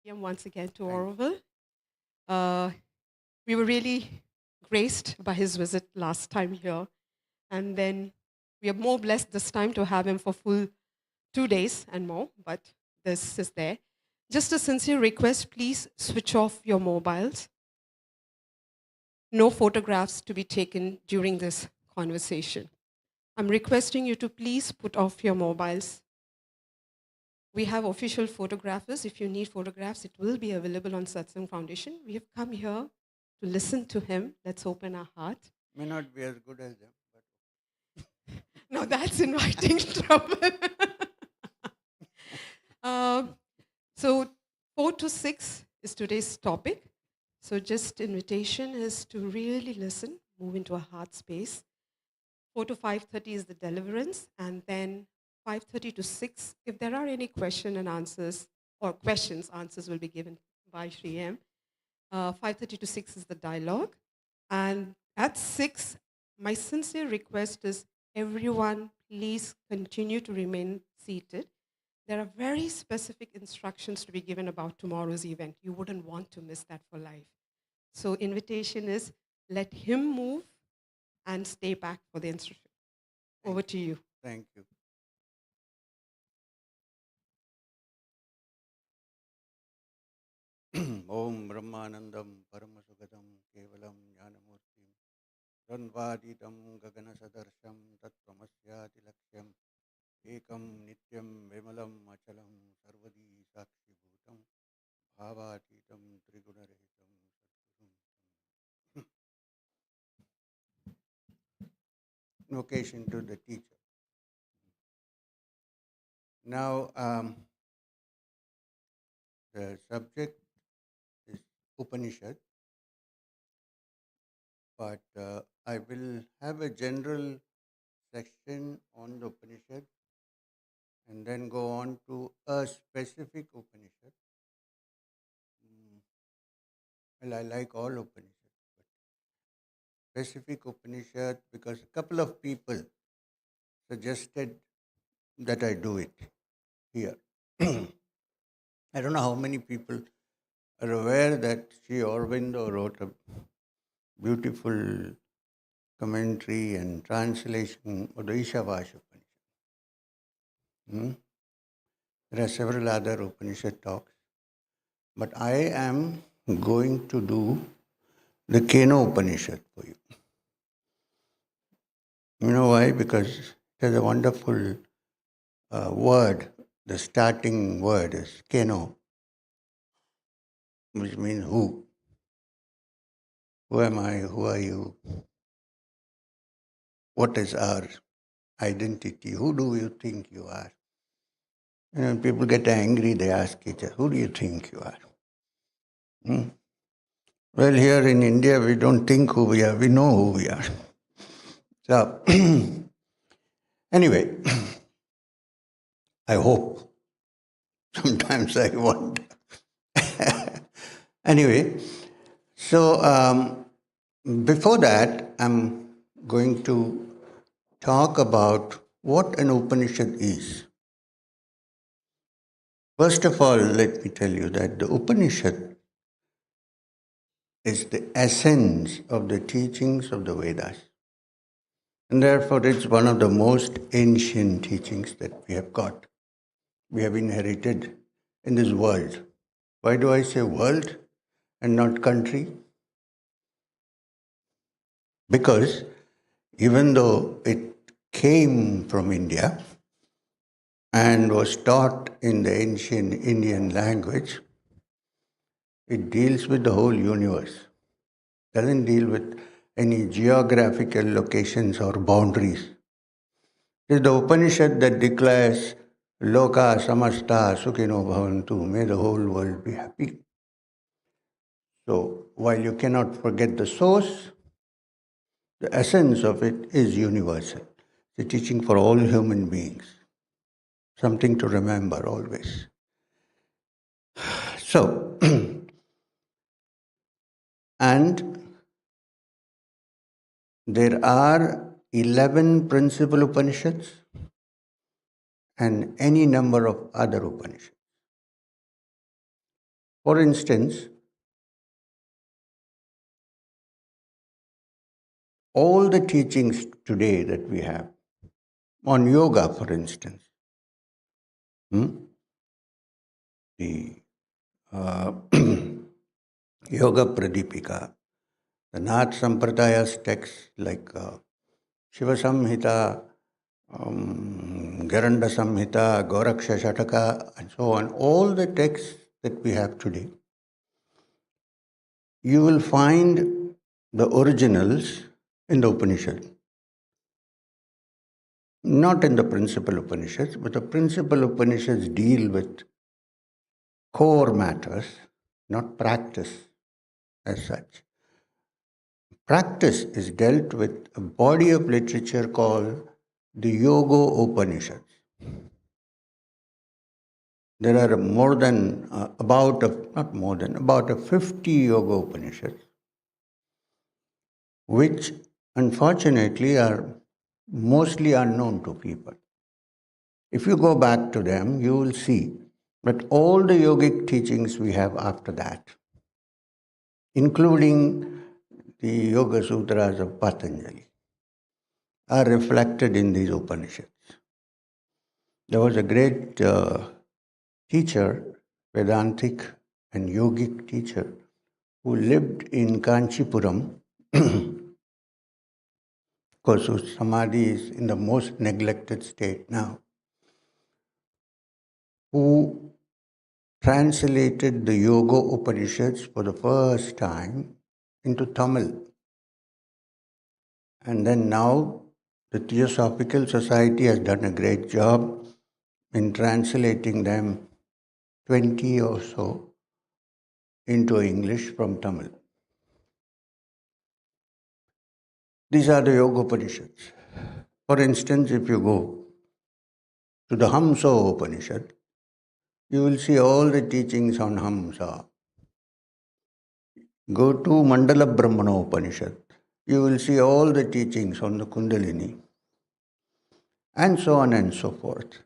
Welcome once again to Thank Auroville. Uh, we were really graced by his visit last time here, and then we are more blessed this time to have him for full 2 days and more, but this is there. Just a sincere request, please switch off your mobiles. No photographs to be taken during this conversation. I'm requesting you to please put off your mobiles. We have official photographers. If you need photographs, it will be available on Satsang Foundation. We have come here to listen to him. Let's open our heart. May not be as good as them, but Now that's inviting trouble. Um, so 4 to 6 is today's topic. So just invitation is to really listen, move into a heart space. 4 to 5:30 is the deliverance, and then 5:30 to 6. If there are any question and answers or questions, answers will be given by Sri M. 5:30 to 6 is the dialogue, and at 6, my sincere request is everyone please continue to remain seated. There are very specific instructions to be given about tomorrow's event. You wouldn't want to miss that for life. So invitation is let him move and stay back for the instruction. thank Over to you. thank you. Om Brahmanandam Paramasukadam Kevalam Jnanamurtim Ranvaditam Gaganasadarsham Tattvamasya Laksham Ekam Nityam Vimalam Achalam Sarvadi Sakshi Bhutam Bhavatitam Trigunarehitam Satgurum. Invocation to the teacher. Now, the subject is Upanishad, but I will have a general section on the Upanishad and then go on to a specific Upanishad. Well, I like all Upanishads, but specific Upanishad because a couple of people suggested that I do it here. I don't know how many people are aware that Sri Aurobindo wrote a beautiful commentary and translation of the Ishavasha Upanishad. There are several other Upanishad talks, but I am going to do the Keno Upanishad for you. You know why? Because it has a wonderful word. The starting word is Keno, which means who. Who am I? Who are you? What is our identity? Who do you think you are? People get angry, they ask each other, who do you think you are? Well, here in India, we don't think who we are, we know who we are. So, anyway, I hope. Sometimes I wonder. Anyway, so before that, I'm going to talk about what an Upanishad is. First of all, let me tell you that the Upanishad is the essence of the teachings of the Vedas. And therefore, it's one of the most ancient teachings that we have got. We have inherited in this world. Why do I say world and not country? Because even though it came from India and was taught in the ancient Indian language, it deals with the whole universe. It doesn't deal with any geographical locations or boundaries. It is the Upanishad that declares Loka samasta sukhino bhavantu, may the whole world be happy. So while you cannot forget the source, the essence of it is universal. It's a teaching for all human beings. Something to remember always. So, and there are 11 principal Upanishads and any number of other Upanishads. For instance, all the teachings today that we have on yoga, for instance, the Yoga Pradipika, the Nath Sampradaya's texts like Shiva Samhita, Garanda Samhita, Goraksha Shataka, and so on, all the texts that we have today, you will find the originals in the Upanishad. Not in the principal Upanishads, but the principal Upanishads deal with core matters, not practice as such. Practice is dealt with a body of literature called the Yoga Upanishads. There are more than about 50 Yoga Upanishads, which unfortunately are mostly unknown to people. If you go back to them, you will see that all the yogic teachings we have after that, including the Yoga Sutras of Patanjali, are reflected in these Upanishads. There was a great teacher, Vedantic and yogic teacher, who lived in Kanchipuram, because whose samadhi is in the most neglected state now, who translated the Yoga Upanishads for the first time into Tamil. And then now the Theosophical Society has done a great job in translating them, 20 or so, into English from Tamil. These are the Yoga Upanishads. For instance, if you go to the Hamsa Upanishad, you will see all the teachings on Hamsa. Go to Mandala Brahmana Upanishad, you will see all the teachings on the Kundalini, and so on and so forth.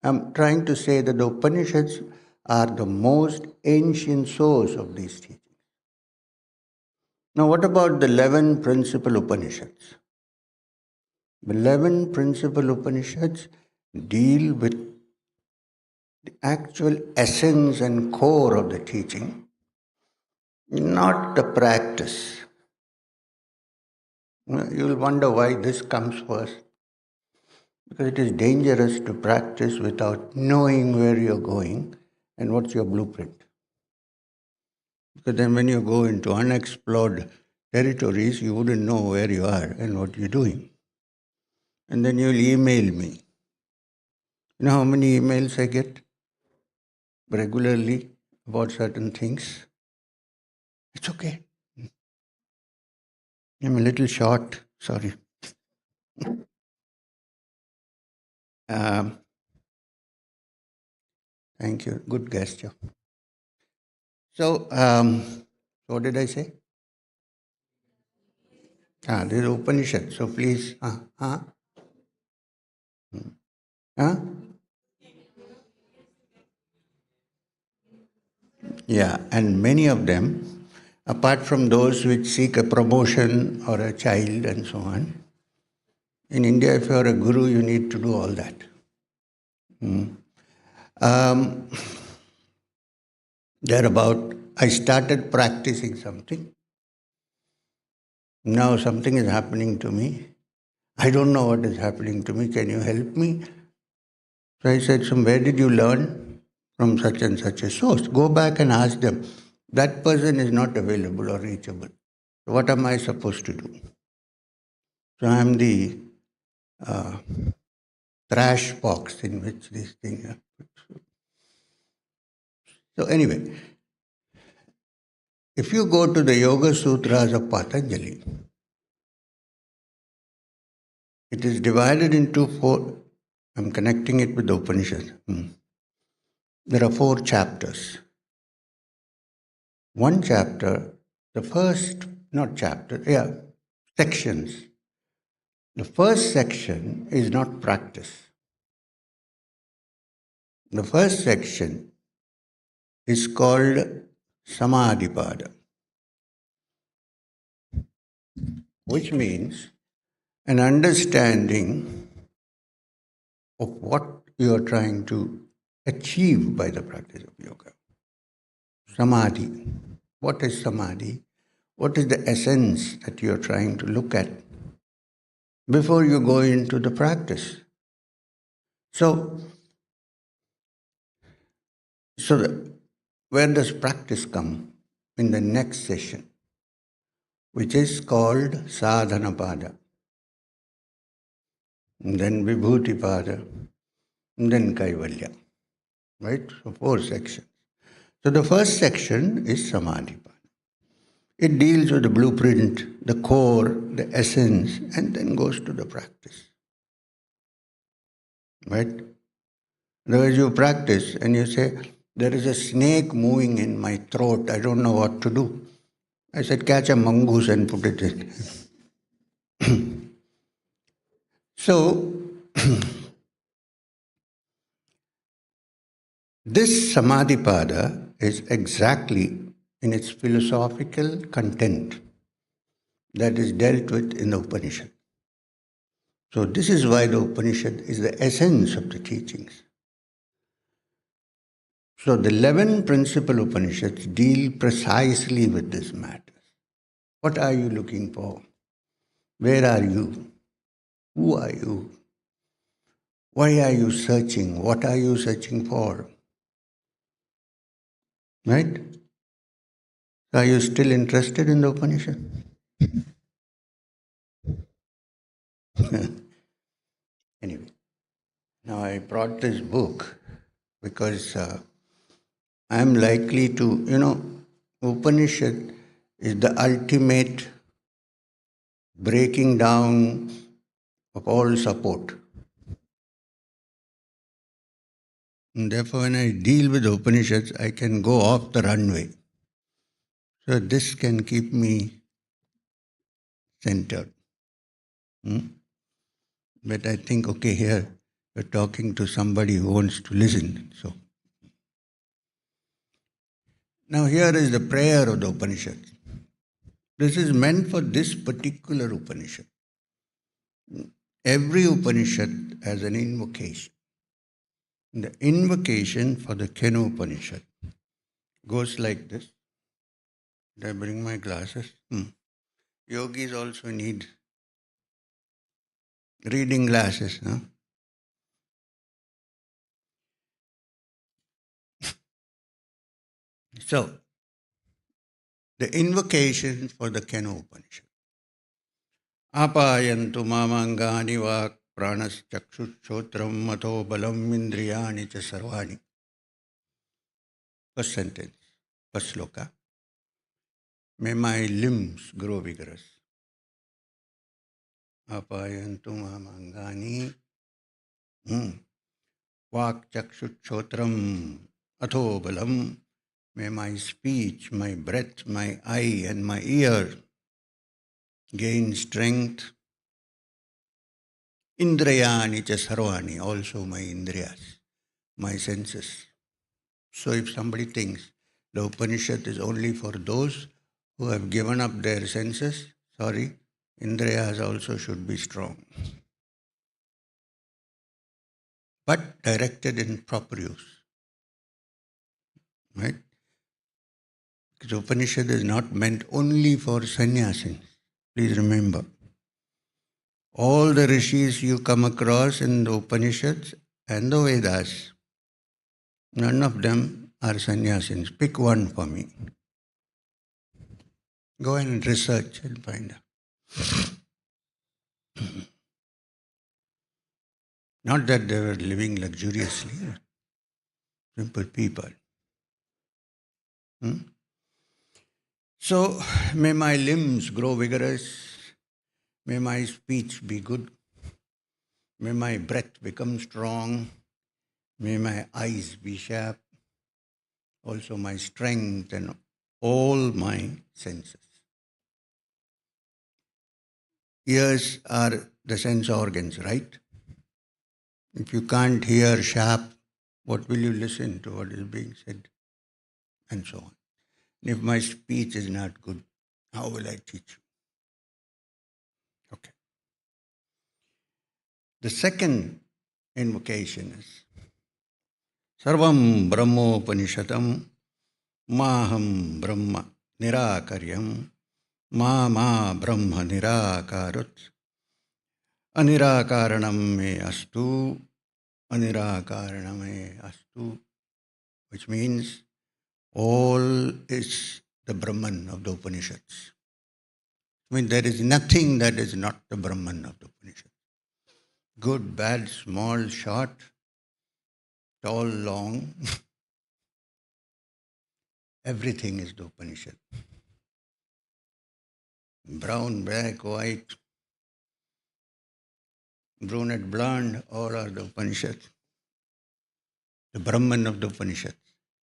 I'm trying to say that the Upanishads are the most ancient source of these teachings. Now, what about the 11 principal Upanishads? The 11 principal Upanishads deal with the actual essence and core of the teaching, not the practice. You'll wonder why this comes first. Because it is dangerous to practice without knowing where you're going and what's your blueprint. Because then when you go into unexplored territories, you wouldn't know where you are and what you're doing. And then you'll email me. You know how many emails I get regularly about certain things? It's okay. I'm a little short, sorry. Thank you. Good gesture. So, what did I say? This is Upanishad. So please, Yeah, and many of them, apart from those which seek a promotion or a child and so on, in India, if you are a guru, you need to do all that. Thereabout, I started practicing something. Now something is happening to me. I don't know what is happening to me. Can you help me? So I said, so where did you learn? From such and such a source. Go back and ask them. That person is not available or reachable. So what am I supposed to do? So I am the trash box in which these things are put. So anyway, if you go to the Yoga Sutras of Patanjali, it is divided into 4. I'm connecting it with the Upanishad. There are 4 chapters. One chapter, the first, not chapter, sections. The first section is not practice. The first section is called Samadhipada, which means an understanding of what you are trying to achieve by the practice of yoga. Samadhi. What is samadhi? What is the essence that you are trying to look at before you go into the practice? So, where does practice come? In the next session, which is called Sadhanapada, then Vibhutipada, then Kaivalya. Right? So 4 sections. So the first section is Samadhipada. It deals with the blueprint, the core, the essence, and then goes to the practice. Right? Otherwise you practice and you say, there is a snake moving in my throat, I don't know what to do. I said, catch a mongoose and put it in. So, this Samadhipada is exactly in its philosophical content that is dealt with in the Upanishad. So this is why the Upanishad is the essence of the teachings. So the 11 principal Upanishads deal precisely with this matter. What are you looking for? Where are you? Who are you? Why are you searching? What are you searching for? Right? Are you still interested in the Upanishad? Anyway, now I brought this book because I'm likely to, Upanishad is the ultimate breaking down of all support. And therefore, when I deal with the Upanishads, I can go off the runway. So this can keep me centered. But I think, okay, here you're talking to somebody who wants to listen. So now here is the prayer of the Upanishad. This is meant for this particular Upanishad. Every Upanishad has an invocation. The invocation for the Kenu Upanishad goes like this. Did I bring my glasses? Yogis also need reading glasses. Huh? So, the invocation for the Kenu Upanishad. Apayantu mamangani vak pranas chakshutshotram mato balam indriyani cha sarvani. First sentence, first sloka. May my limbs grow vigorous. Apayantu mamangani vak chakshutshotram atho balam. May my speech, my breath, my eye and my ear gain strength. Indrayani cha sarvani, also my indriyas, my senses. So if somebody thinks the Upanishad is only for those who have given up their senses, sorry, indriyas also should be strong. But directed in proper use. Right? Because Upanishad is not meant only for sannyasin. Please remember. All the rishis you come across in the Upanishads and the Vedas, none of them are sannyasins. Pick one for me. Go and research and find out. Not that they were living luxuriously, simple people. So, may my limbs grow vigorous, may my speech be good, may my breath become strong, may my eyes be sharp, also my strength and all my senses. Ears are the sense organs, right? If you can't hear sharp, what will you listen to what is being said? and so on. If my speech is not good, how will I teach you? Okay. The second invocation is Sarvam Brahmopanishadam Maham Brahma Nirakaryam Ma Brahma Nirakarut Anirakaranam me astu Anirakaranam me astu, which means all is the Brahman of the Upanishads. I mean, there is nothing that is not the Brahman of the Upanishads. Good, bad, small, short, tall, long, everything is the Upanishad. Brown, black, white, brunette, blonde, all are the Upanishads. The Brahman of the Upanishads.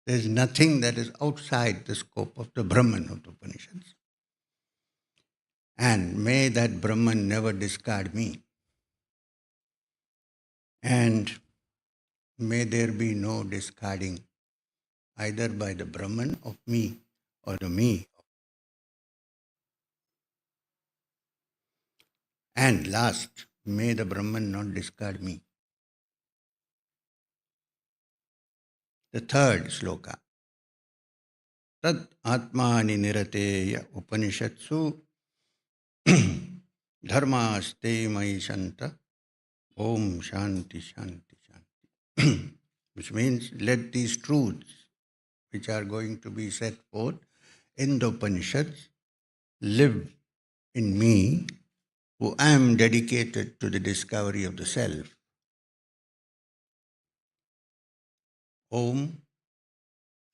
There is nothing that is outside the scope of the Brahman of the Upanishads. And may that Brahman never discard me. And may there be no discarding either by the Brahman of me or the me. And last, may the Brahman not discard me. The third sloka. Tad atmani nirateya upanishatsu dharmaste mai shanta om shanti shanti shanti. Which means let these truths which are going to be set forth in the Upanishads live in me, who am dedicated to the discovery of the self. Om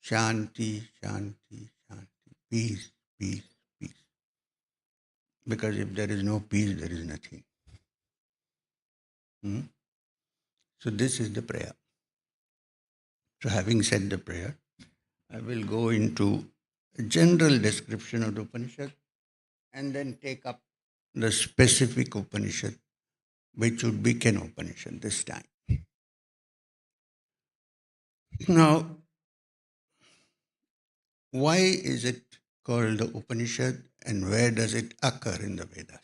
Shanti, Shanti, Shanti. Peace, peace, peace. Because if there is no peace, there is nothing. So this is the prayer. So having said the prayer, I will go into a general description of the Upanishad and then take up the specific Upanishad, which would be Ken Upanishad this time. Now, why is it called the Upanishad and where does it occur in the Vedas?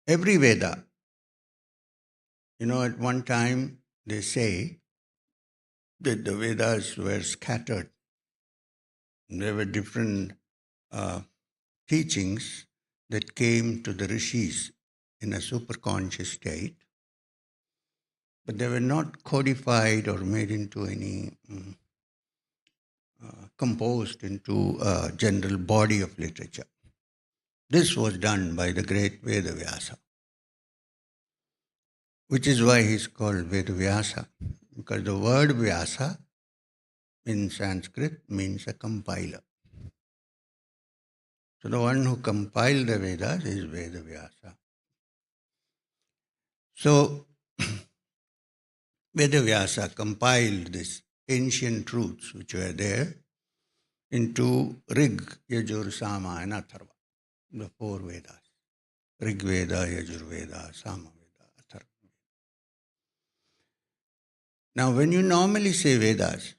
Every Veda, at one time they say that the Vedas were scattered. There were different teachings that came to the rishis in a superconscious state, but they were not codified or made into any, composed into a general body of literature. This was done by the great Vedavyasa, which is why he's called Vedavyasa, because the word Vyasa in Sanskrit means a compiler. So the one who compiled the Vedas is Vedavyasa. So Vedavyasa compiled these ancient truths which were there into Rig, Yajur, Sama and Atharva, the four Vedas. Rig Veda, Yajur Veda, Sama Veda, Atharva. Now when you normally say Vedas,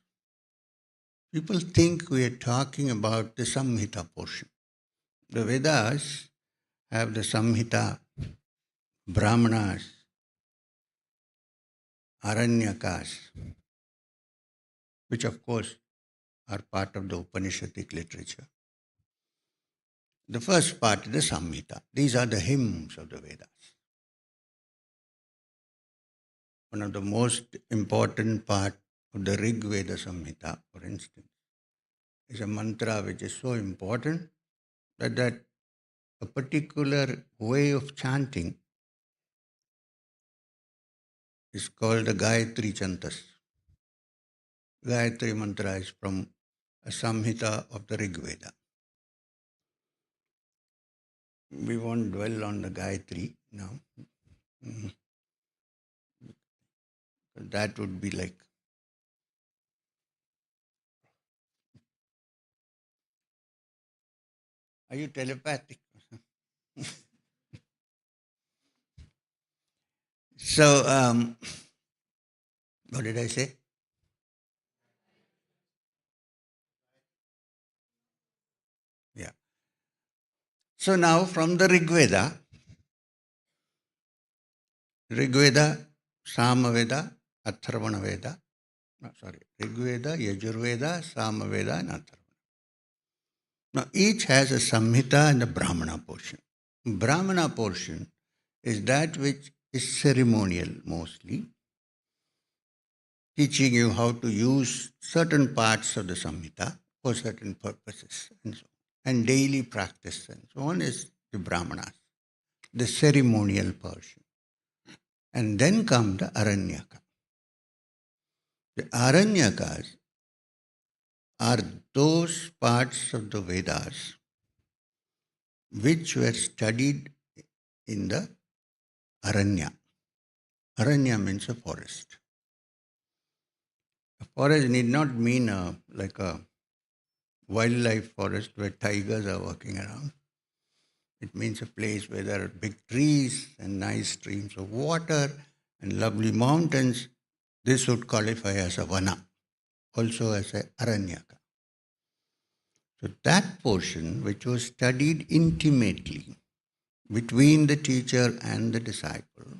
people think we are talking about the Samhita portion. The Vedas have the Samhita, Brahmanas, Aranyakas, which of course are part of the Upanishadic literature. The first part is the Samhita. These are the hymns of the Vedas. One of the most important part of the Rig Veda Samhita, for instance, is a mantra which is so important that a particular way of chanting is called the Gayatri Chantas. Gayatri mantra is from a Samhita of the Rig Veda. We won't dwell on the Gayatri now. That would be like, are you telepathic? So, what did I say? So now from the Rigveda, Samaveda, Atharvana Veda, Rigveda, Yajurveda, Samaveda, and Atharvana. Now each has a Samhita and a Brahmana portion. Brahmana portion is that which is ceremonial mostly, teaching you how to use certain parts of the Samhita for certain purposes and so on. And daily practice and so on is the Brahmanas, the ceremonial portion. And then come the Aranyaka. The Aranyakas are those parts of the Vedas which were studied in the Aranya. Aranya means a forest. A forest need not mean like a wildlife forest where tigers are walking around. It means a place where there are big trees and nice streams of water and lovely mountains. This would qualify as a vana, also as a aranyaka. So that portion which was studied intimately between the teacher and the disciple,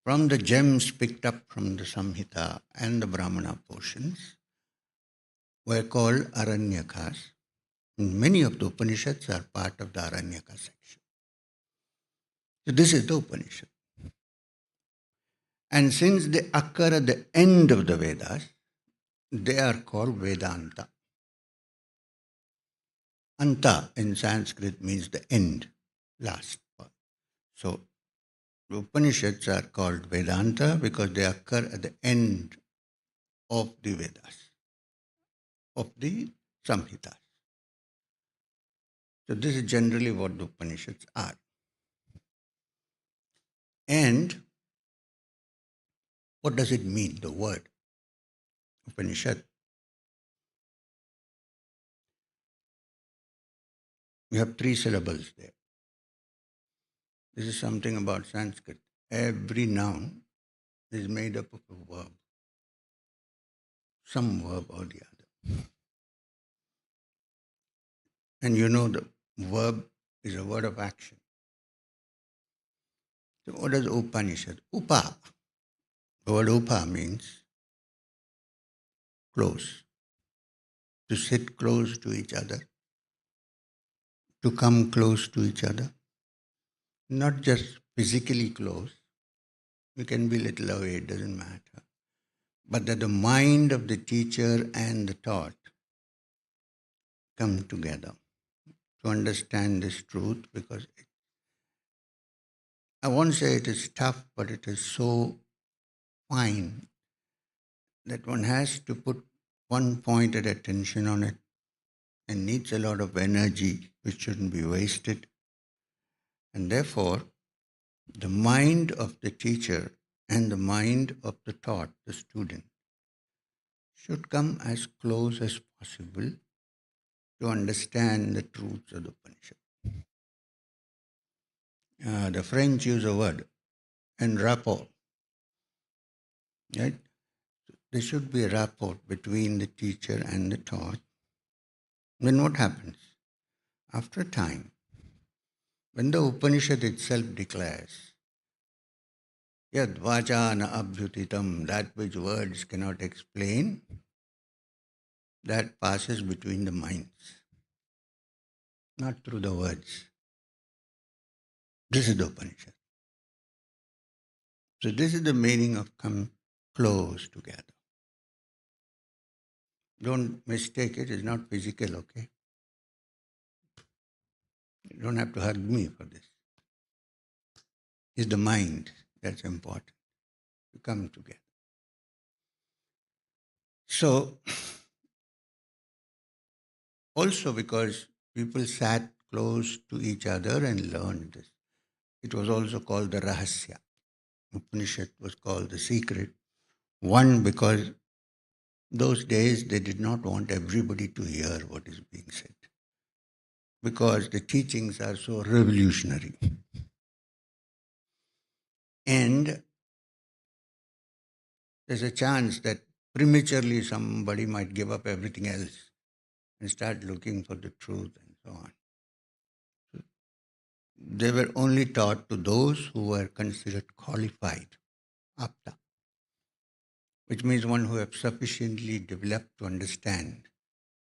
from the gems picked up from the Samhita and the Brahmana portions, were called Aranyakas. And many of the Upanishads are part of the Aranyaka section. So this is the Upanishad. And since they occur at the end of the Vedas, they are called Vedanta. Anta in Sanskrit means the end, last part. So the Upanishads are called Vedanta because they occur at the end of the Vedas, of the Samhitas. So this is generally what the Upanishads are. And what does it mean, the word Upanishad? We have 3 syllables there. This is something about Sanskrit. Every noun is made up of a verb, some verb or the other. And you know the verb is a word of action. So what does Upanishad? Upa. The word upa means close, to sit close to each other, to come close to each other. Not just physically close. You can be a little away, it doesn't matter. But that the mind of the teacher and the taught come together to understand this truth, because I won't say it is tough, but it is so fine that one has to put one pointed attention on it and needs a lot of energy which shouldn't be wasted. And therefore, the mind of the teacher and the mind of the taught, the student, should come as close as possible to understand the truths of the Upanishad. The French use a word, en rapport, right? There should be a rapport between the teacher and the taught. Then what happens? After a time, when the Upanishad itself declares, Yad vachana abhyutitam, that which words cannot explain, that passes between the minds, not through the words. This is the Upanishad. So this is the meaning of come close together. Don't mistake it, it's not physical, okay? You don't have to hug me for this. It's the mind that's important to come together. So, also because people sat close to each other and learned this. It was also called the Rahasya. Upanishad was called the secret. One, because those days they did not want everybody to hear what is being said, because the teachings are so revolutionary. And there's a chance that prematurely somebody might give up everything else and start looking for the truth and so on. they were only taught to those who were considered qualified, apta, which means one who have sufficiently developed to understand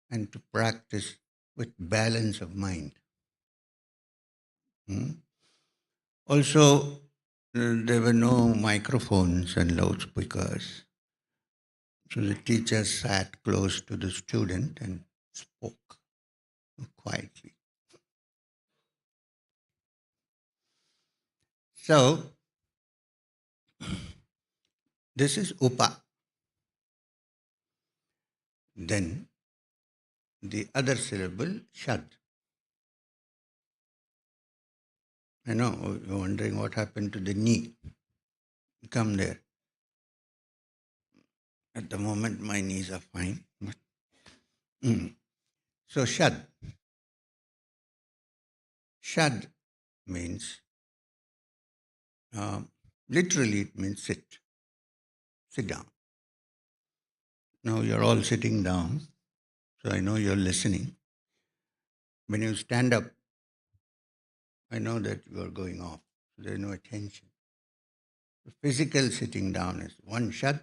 and to practice with balance of mind. Hmm? Also, there were no microphones and loudspeakers. So the teacher sat close to the student and spoke quietly. So this is upa. Then the other syllable, shad. I know you're wondering what happened to the knee. Come there. At the moment, my knees are fine. But, So shad. Shad means, um, literally it means sit. Sit down. Now you're all sitting down, so I know you're listening. When you stand up, I know that you are going off. So there's no attention. The physical sitting down is one shad.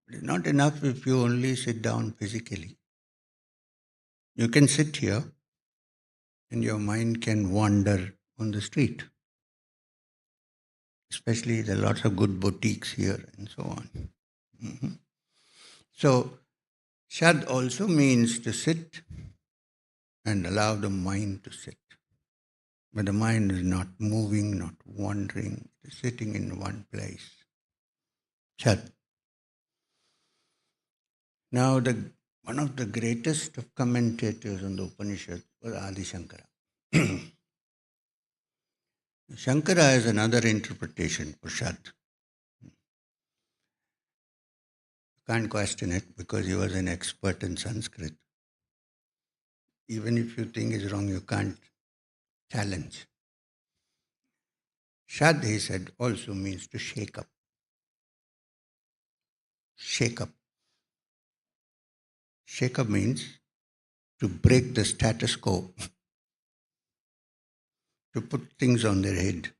It is not enough if you only sit down physically. You can sit here and your mind can wander on the street. Especially there are lots of good boutiques here and so on. Mhm. So shad also means to sit and allow the mind to sit. But the mind is not moving, not wandering, it is sitting in one place. Shad. Now, one of the greatest of commentators on the Upanishad was Adi Shankara. Shankara has another interpretation for Shad. Can't question it because he was an expert in Sanskrit. Even if you think it's wrong, you can't challenge. Shad, he said, also means to shake up. Shake up. Shake up means to break the status quo, to put things on their head.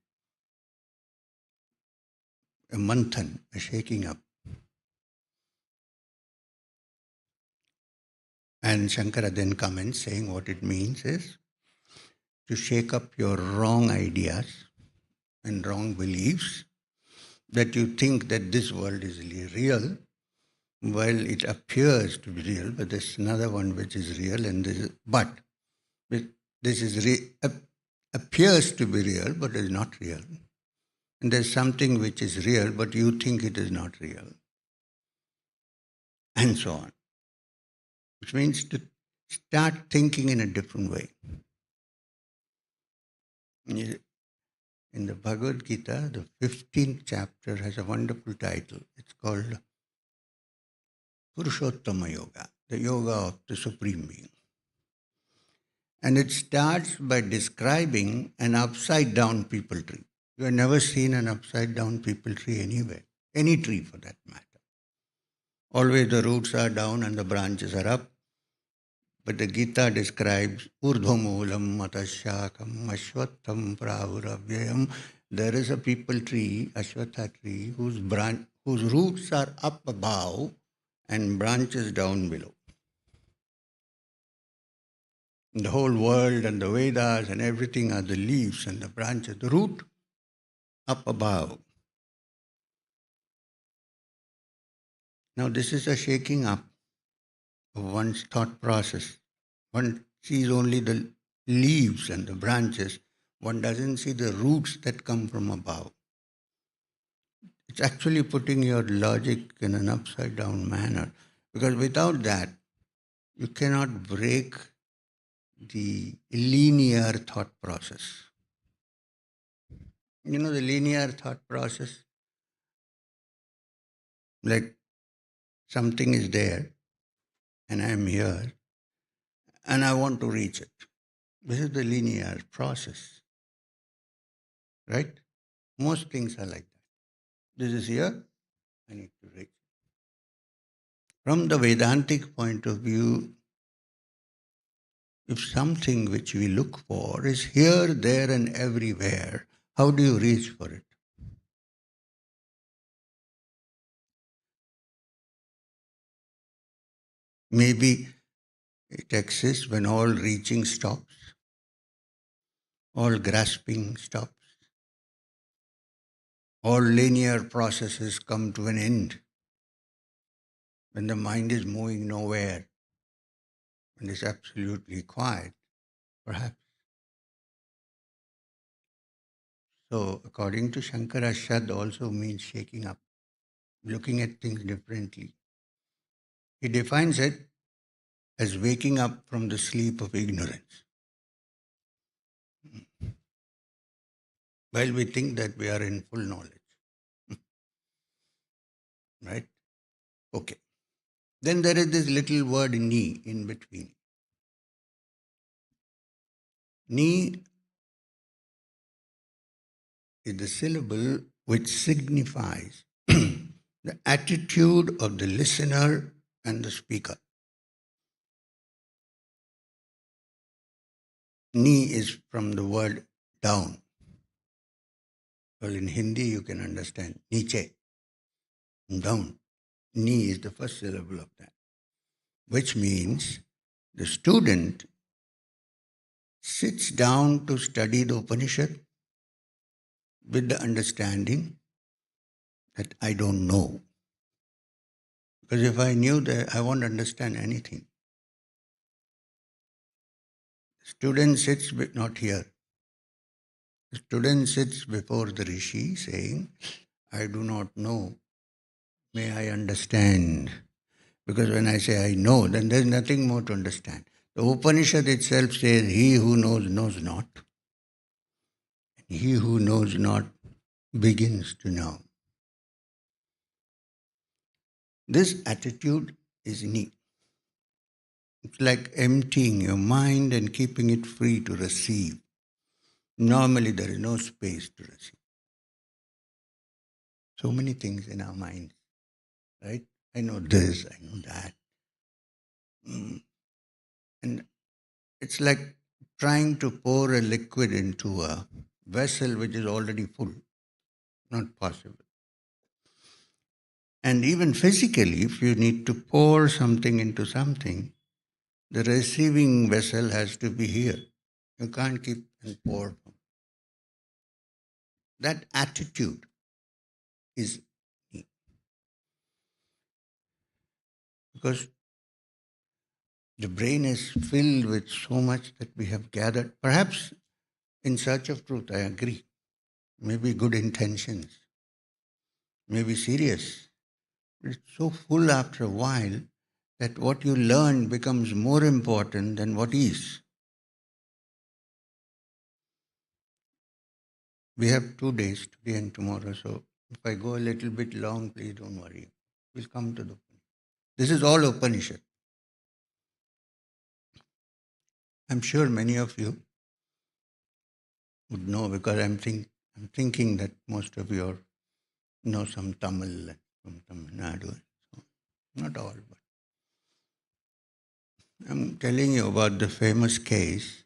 A manthan, a shaking up. And Shankara then comments saying what it means is to shake up your wrong ideas and wrong beliefs that you think that this world is really real. Well, it appears to be real, but there's another one which is real, and this is appears to be real, but is not real. And there's something which is real, but you think it is not real, and so on. Which means to start thinking in a different way. In the Bhagavad Gita, the 15th chapter has a wonderful title. It's called Purushottama Yoga, the yoga of the Supreme Being. And it starts by describing an upside down people tree. You have never seen an upside down people tree anywhere, any tree for that matter. Always the roots are down and the branches are up. But the Gita describes Urdhvamulam Matashakam Ashwatham Pravuravyayam. There is a people tree, Ashwatha tree, whose roots are up above and branches down below. The whole world and the Vedas and everything are the leaves and the branches. The root up above. Now this is a shaking up of one's thought process. One sees only the leaves and the branches. One doesn't see the roots that come from above. It's actually putting your logic in an upside down manner. Because without that, you cannot break the linear thought process. You know the linear thought process? Like something is there and I'm here and I want to reach it. This is the linear process. Right? Most things are like that. This is here, I need to reach. From the Vedantic point of view, if something which we look for is here, there, and everywhere, how do you reach for it? Maybe it exists when all reaching stops, all grasping stops, all linear processes come to an end, when the mind is moving nowhere, when it's absolutely quiet, perhaps. So, according to Shankara, Shad also means shaking up, looking at things differently. He defines it as waking up from the sleep of ignorance. While we think that we are in full knowledge, right? Okay. Then there is this little word ni in between. Ni is the syllable which signifies the attitude of the listener and the speaker. Ni is from the word down. Well, in Hindi you can understand niche, down. Ni is the first syllable of that, which means the student sits down to study the Upanishad with the understanding that I don't know. Because if I knew that, I won't understand anything. The student sits, not here. The student sits before the Rishi saying, I do not know. May I understand? Because when I say I know, then there's nothing more to understand. The Upanishad itself says, he who knows, knows not. He who knows not begins to know. This attitude is neat. It's like emptying your mind and keeping it free to receive. Normally, there is no space to receive. So many things in our minds, right? I know this, I know that. And it's like trying to pour a liquid into a vessel which is already full. Not possible. And even physically, if you need to pour something into something, the receiving vessel has to be here. You can't keep and pour. That attitude is neat. Because the brain is filled with so much that we have gathered, perhaps in search of truth, I agree. Maybe good intentions, maybe serious. But it's so full after a while that what you learn becomes more important than what is. We have 2 days, today and tomorrow, so if I go a little bit long, please don't worry. We'll come to the This is all Upanishad. I'm sure many of you would know because I'm thinking that most of you know some Tamil from Tamil Nadu. So not all, but I'm telling you about the famous case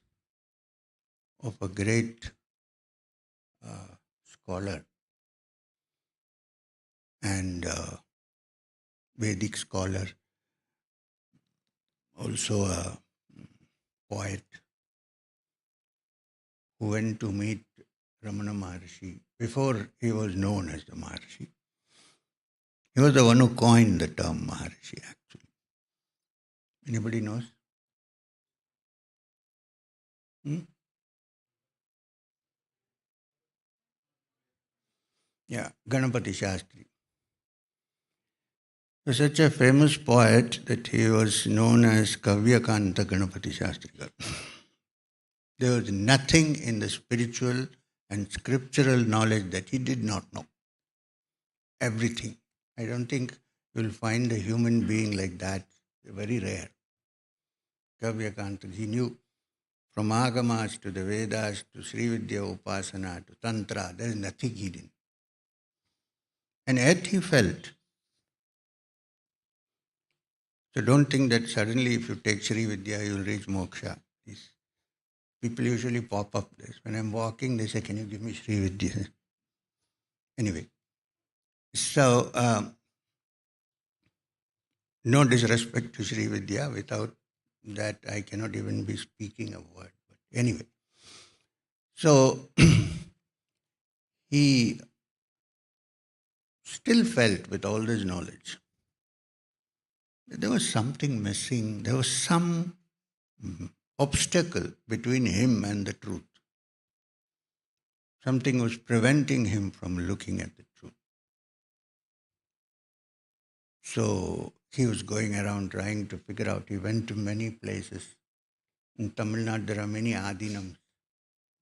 of a great scholar and Vedic scholar, also a poet, who went to meet Ramana Maharshi before he was known as the Maharshi. He was the one who coined the term Maharshi, actually. Anybody knows? Hmm? Yeah, Ganapati Shastri. He was such a famous poet that he was known as Kavyakanta Ganapati Shastri. There was nothing in the spiritual and scriptural knowledge that he did not know. Everything. I don't think you'll find a human being like that. They're very rare. Kavyakanta, he knew from Agamas to the Vedas to Sri Vidya Upasana to Tantra, there is nothing he didn't. And yet he felt. So don't think that suddenly if you take Sri Vidya, you'll reach moksha. These people usually pop up this. When I'm walking, they say, "Can you give me Sri Vidya?" Anyway, so no disrespect to Sri Vidya. Without that, I cannot even be speaking a word. But anyway, so he still felt with all this knowledge that there was something missing. There was some obstacle between him and the truth. Something was preventing him from looking at the truth. So he was going around trying to figure out. He went to many places. In Tamil Nadu, there are many adinams.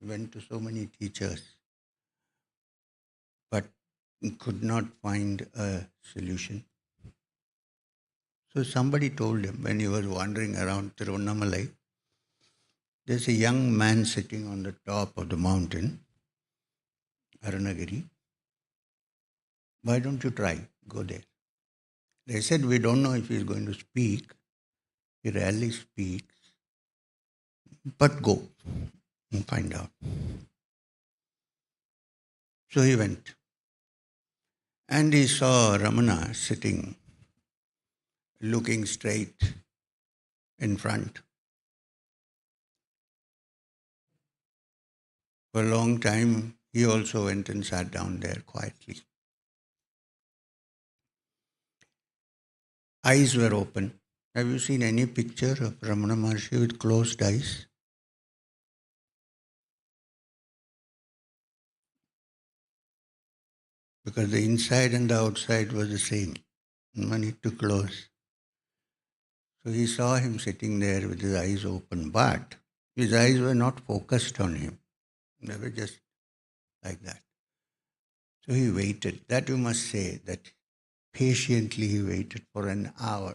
He went to so many teachers, but he could not find a solution. So somebody told him when he was wandering around Tiruvannamalai, there's a young man sitting on the top of the mountain, Arunagiri. Why don't you try? Go there. They said, we don't know if he's going to speak. He rarely speaks. But go and find out. So he went. And he saw Ramana sitting, looking straight in front. For a long time, he also went and sat down there quietly. Eyes were open. Have you seen any picture of Ramana Maharshi with closed eyes? Because the inside and the outside was the same. No need to close. So he saw him sitting there with his eyes open, but his eyes were not focused on him. They were just like that. So he waited. That you must say, that patiently he waited for an hour.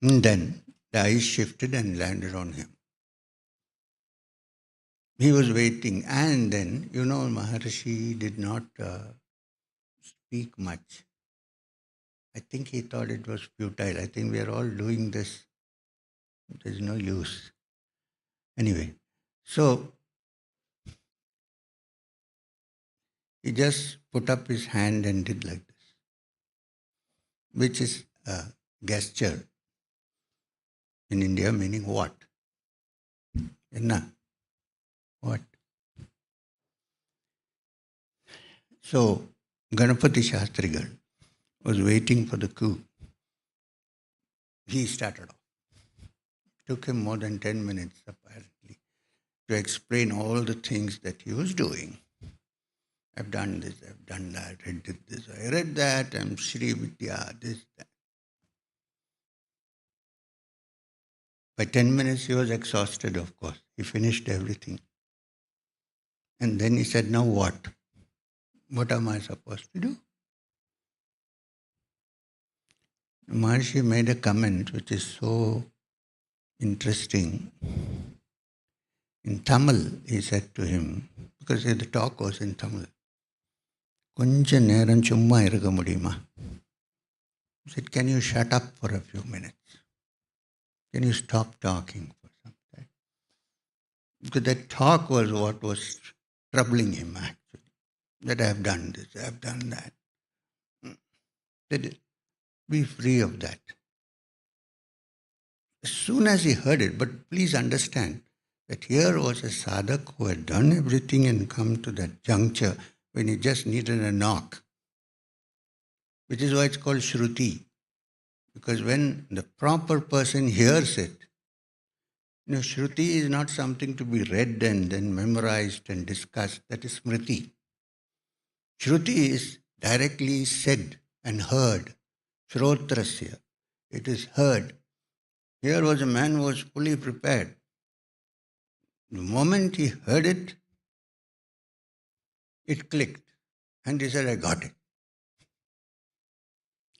And then the eyes shifted and landed on him. He was waiting, and then, Maharishi did not speak much. I think he thought it was futile. I think we are all doing this. There's no use. Anyway, so he just put up his hand and did like this, which is a gesture in India meaning what? Enna? What? So Ganapati Shastrigal was waiting for the coup. He started off. Took him more than 10 minutes apparently to explain all the things that he was doing. I've done this, I've done that, I did this, I read that, I'm Sri Vidya, this, that. By 10 minutes he was exhausted, of course. He finished everything. And then he said, now what? What am I supposed to do? Maharshi made a comment which is so interesting. In Tamil, he said to him, because the talk was in Tamil, கொஞ்ச நேரம் சும்மா இருக்க முடியுமா? He said, can you shut up for a few minutes? Can you stop talking for some time? Because that talk was what was troubling him actually. That I have done this, I have done that. Said, be free of that. As soon as he heard it, but please understand that here was a sadhak who had done everything and come to that juncture when he just needed a knock, which is why it's called Shruti. Because when the proper person hears it, Shruti is not something to be read and then memorized and discussed. That is Smriti. Shruti is directly said and heard. Shrotrasya. It is heard. Here was a man who was fully prepared. The moment he heard it, it clicked. And he said, I got it.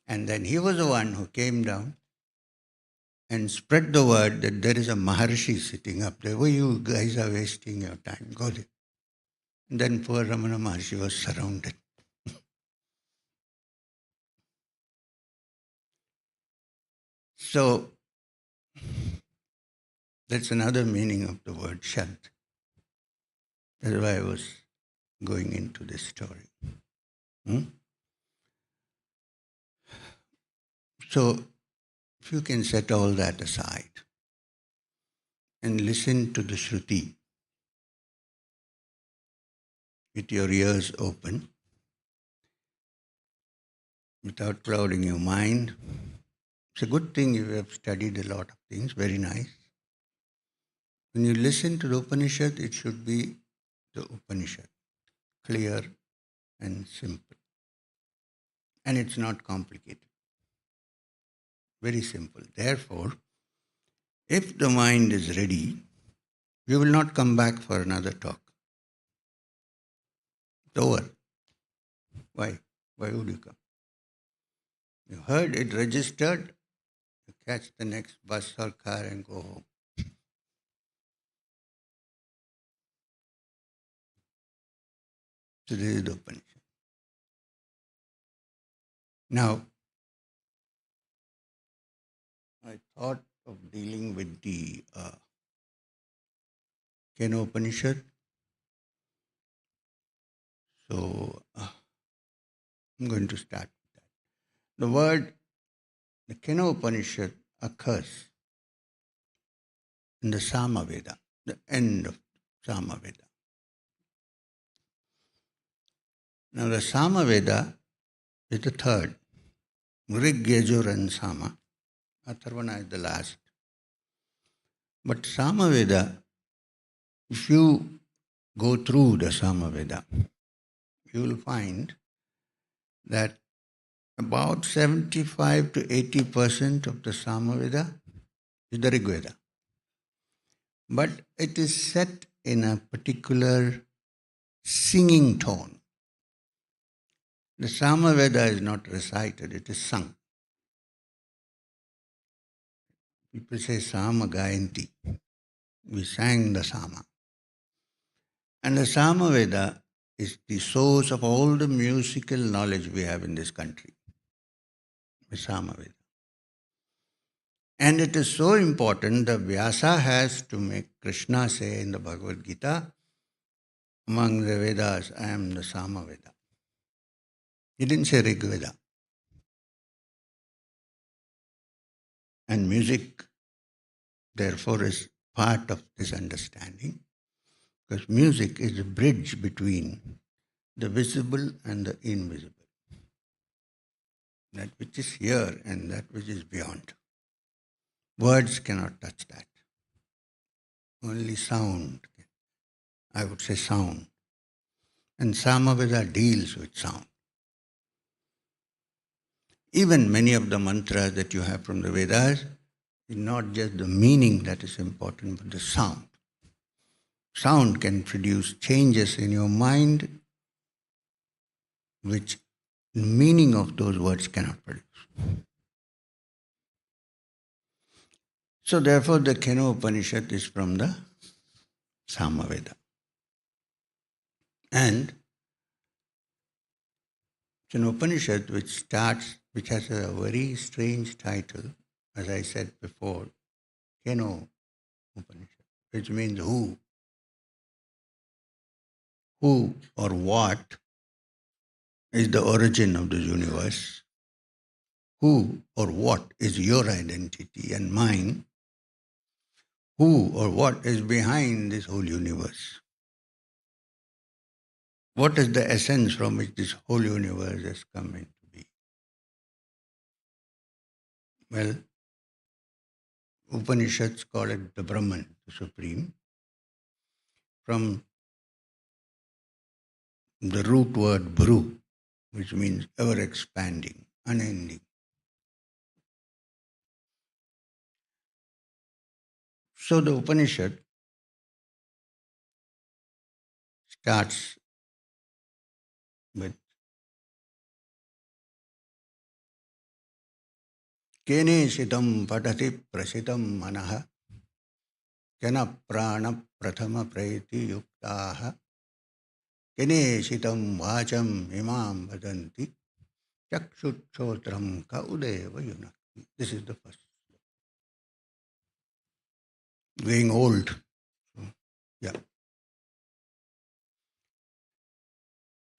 And then he was the one who came down and spread the word that there is a Maharshi sitting up there. Why you guys are wasting your time? Go there. And then poor Ramana Maharshi was surrounded. So That's another meaning of the word Shad. That's why I was going into this story. Hmm? So, if you can set all that aside and listen to the Shruti with your ears open, without clouding your mind, it's a good thing you have studied a lot of things, very nice. When you listen to the Upanishad, it should be the Upanishad, clear and simple. And it's not complicated, very simple. Therefore, if the mind is ready, you will not come back for another talk. It's over. Why? Why would you come? You heard it registered, you catch the next bus or car and go home. So this is the Upanishad. Now, I thought of dealing with the Kena Upanishad. So I'm going to start with that. The word, the Kena Upanishad occurs in the Samaveda, the end of Samaveda. Now the Samaveda is the third. Rig, Yajur and Sama. Atharvana is the last. But Samaveda, if you go through the Samaveda, you will find that about 75 to 80% of the Samaveda is the Rigveda. But it is set in a particular singing tone. The Samaveda is not recited, it is sung. People say Sama Gayanti. We sang the Sama. And the Samaveda is the source of all the musical knowledge we have in this country. The Samaveda. And it is so important that Vyasa has to make Krishna say in the Bhagavad Gita, among the Vedas, I am the Samaveda. He didn't say Rigveda. And music, therefore, is part of this understanding, because music is a bridge between the visible and the invisible, that which is here and that which is beyond. Words cannot touch that. Only sound. I would say sound. And Samaveda deals with sound. Even many of the mantras that you have from the Vedas, is not just the meaning that is important, but the sound. Sound can produce changes in your mind which the meaning of those words cannot produce. So therefore the Kena Upanishad is from the Samaveda. And it's an Upanishad which has a very strange title, as I said before, Keno Upanishad, which means who. Who or what is the origin of the universe? Who or what is your identity and mine? Who or what is behind this whole universe? What is the essence from which this whole universe has come into being? Well, Upanishads call it the Brahman, the Supreme, from the root word Bru, which means ever expanding, unending. So the Upanishad starts with Keneshitam patati prasitam manaha jana prana prathama praiti yuktaha Keneshitam vacham imam vadanti chakshutshotram ka udeva yunakti. This is the first. Getting old. Yeah.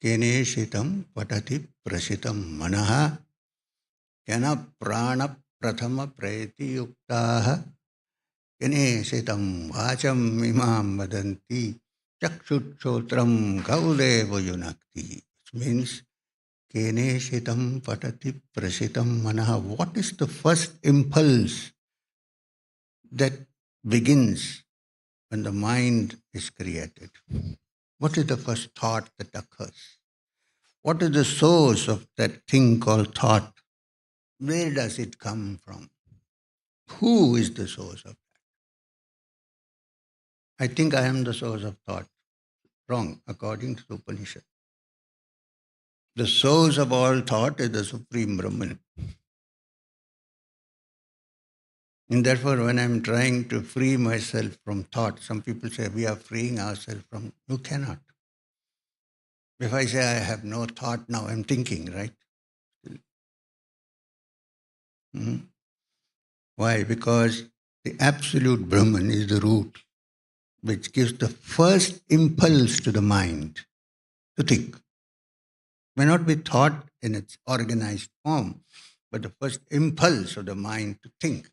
Keneshitam patati prashitam manaha kena prana prathama prayati yuktaha keneshitam vacham imam vadanti chakshutshotram gaudevo yunakti. Which means keneshitam patati prashitam manaha. What is the first impulse that begins when the mind is created? What is the first thought that occurs? What is the source of that thing called thought? Where does it come from? Who is the source of that? I think I am the source of thought. Wrong, according to the Upanishad. The source of all thought is the Supreme Brahman. And therefore, when I'm trying to free myself from thought, some people say we are freeing ourselves from. You cannot. If I say I have no thought now, I'm thinking, right? Mhm. Why? Because the absolute Brahman is the root which gives the first impulse to the mind to think. May not be thought in its organized form, but the first impulse of the mind to think,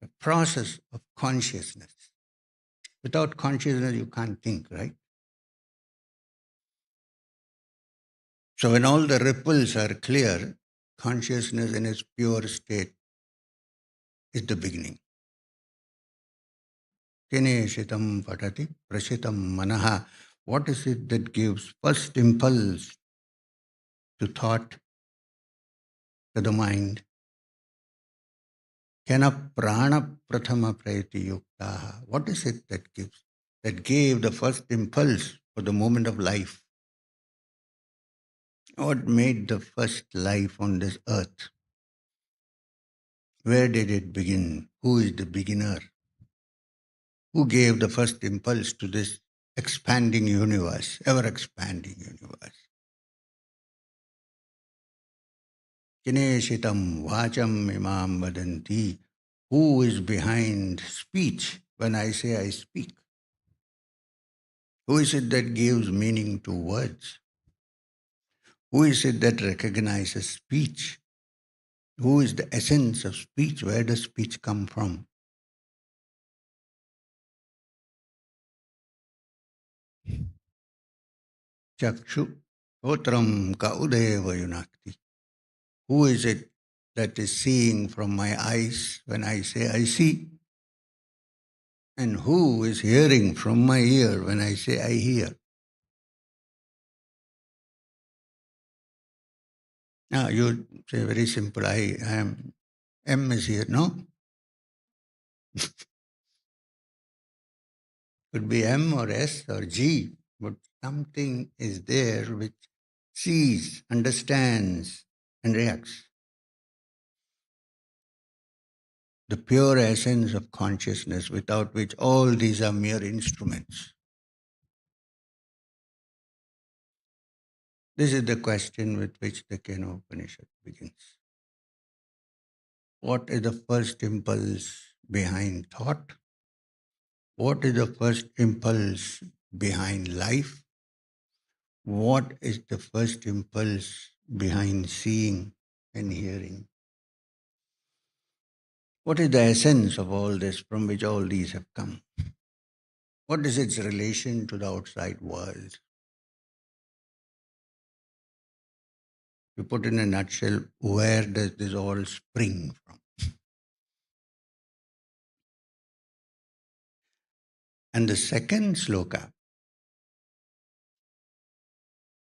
the process of consciousness. Without consciousness, you can't think, right? So when all the ripples are clear, consciousness in its pure state is the beginning. Kineshitam patati prashitam manaha. What is it that gives first impulse to thought, to the mind? Kena prana prathama prayati yuktaha. What is it that gives? That gave the first impulse for the moment of life? What made the first life on this earth? Where did it begin? Who is the beginner? Who gave the first impulse to this expanding universe, ever expanding universe? Kineshitam vacham imam vadanti. Who is behind speech when I say I speak? Who is it that gives meaning to words? Who is it that recognizes speech? Who is the essence of speech? Where does speech come from? Chakshu Otram Kaudeva Yunakti. Who is it that is seeing from my eyes when I say I see? And who is hearing from my ear when I say I hear? Now you say very simple, I am, M is here, no? Could be M or S or G, but something is there which sees, understands, and reacts. The pure essence of consciousness, without which all these are mere instruments. This is the question with which the Kena Upanishad begins. What is the first impulse behind thought? What is the first impulse behind life? What is the first impulse behind seeing and hearing? What is the essence of all this from which all these have come? What is its relation to the outside world? To put in a nutshell, where does this all spring from? And the second sloka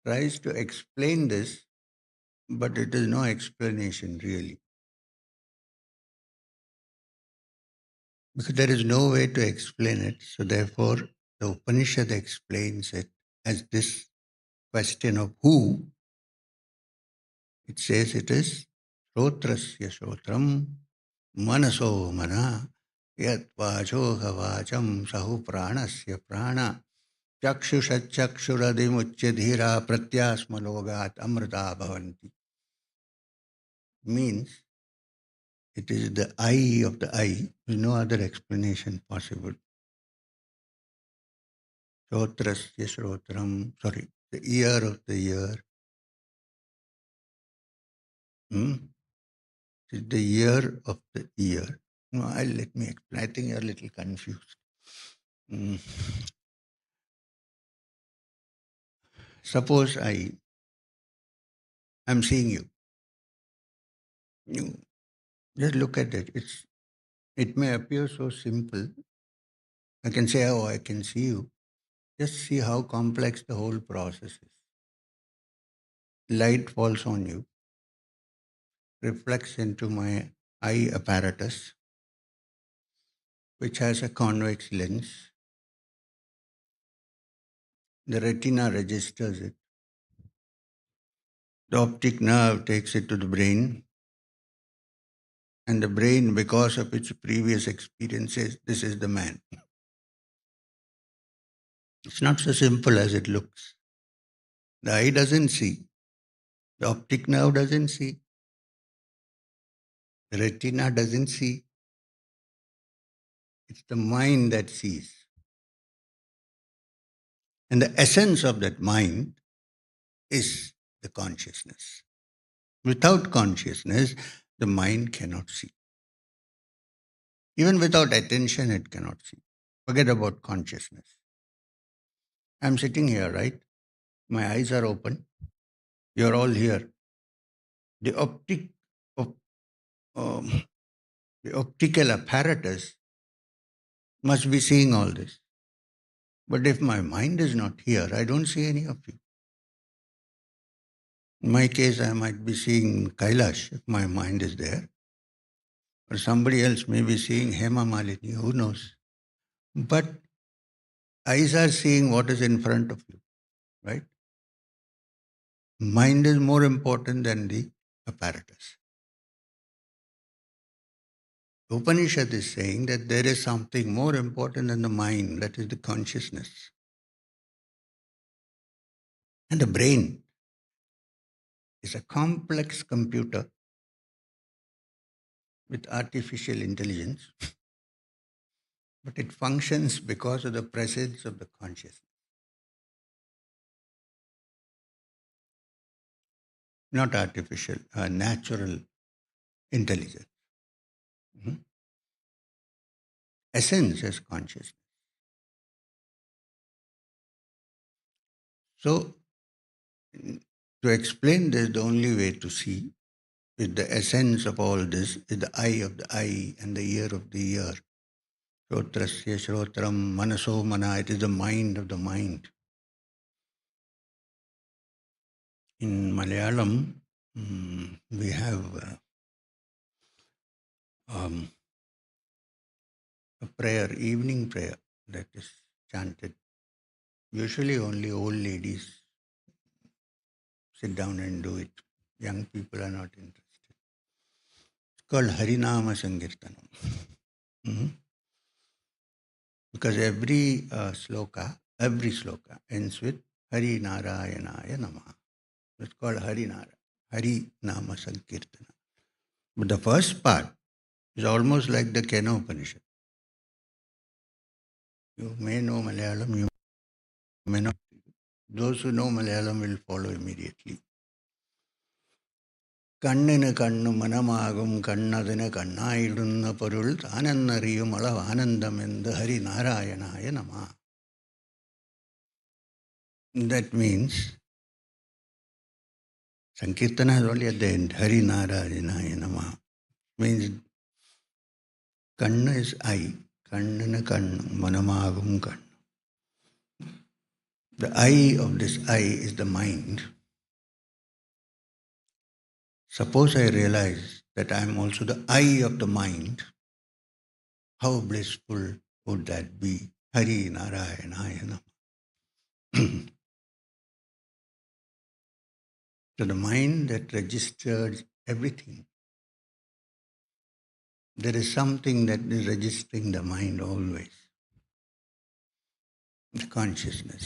tries to explain this, but it is no explanation really. Because there is no way to explain it. So therefore, the Upanishad explains it as this question of who. It says it is Shrotrasya Shrotram Manaso Mana Yat Vachoha Vacham Sahu Pranasya Prana Chakshusachakshuradimuchya Dhira Pratyasmalogat Amrita Bhavanti. Means It is the eye of the eye. There is no other explanation possible. Shotrasya Shrotram, sorry, the ear of the ear. Hmm? It is the ear of the ear. No, let me explain. I think you're a little confused. Hmm. Suppose I'm seeing you. You just look at it. It may appear so simple. I can say, oh, I can see you. Just see how complex the whole process is. Light falls on you, reflects into my eye apparatus, which has a convex lens. The retina registers it. The optic nerve takes it to the brain, and the brain, because of its previous experiences, this is the man. It's not so simple as it looks. The eye doesn't see, the optic nerve doesn't see, the retina doesn't see. It's the mind that sees. And the essence of that mind is the consciousness. Without consciousness, the mind cannot see. Even without attention, it cannot see. Forget about consciousness. I'm sitting here, right? My eyes are open. You're all here. The op- um, the optical apparatus must be seeing all this. But if my mind is not here, I don't see any of you. In my case, I might be seeing Kailash if my mind is there. Or somebody else may be seeing Hema Malini, who knows? But eyes are seeing what is in front of you, right? Mind is more important than the apparatus. Upanishad is saying that there is something more important than the mind, that is the consciousness. And the brain is a complex computer with artificial intelligence, but it functions because of the presence of the consciousness. Not artificial, natural intelligence. Mhm. Essence is consciousness. So, to explain this, the only way to see is the essence of all this is the eye of the eye and the ear of the ear. Shrotrasya Shrotram Manaso Mana, it is the mind of the mind. In Malayalam, we have a prayer, evening prayer, that is chanted. Usually only old ladies sit down and do it. Young people are not interested. It's called Harinama Sankirtanam. Mhm. Because every sloka ends with Hari Narayanaya Namah. It's called Harinara, Hari Nama Sankirtana. But the first part is almost like the Kena Upanishad. You may know Malayalam, you may not. Those who know Malayalam will follow immediately. കണ്ണിന് കണ്ണു മനമാകും കണ്ണതിന് കണ്ണായിടുന്ന പൊരുൾ താനെന്നറിയും അളവ് ആനന്ദമെന്ത് ഹരിനാരായണായ നമ. That means Sankirtana is only at the end. Harinarayanaya nama. Means kanna is eye. Kannana kanna. Manamagum kanna. The eye of this eye is the mind. Suppose I realize that I am also the eye of the mind. How blissful would that be? Hari Narayanaya nama. So the mind that registers everything. There is something that is registering the mind always. The consciousness.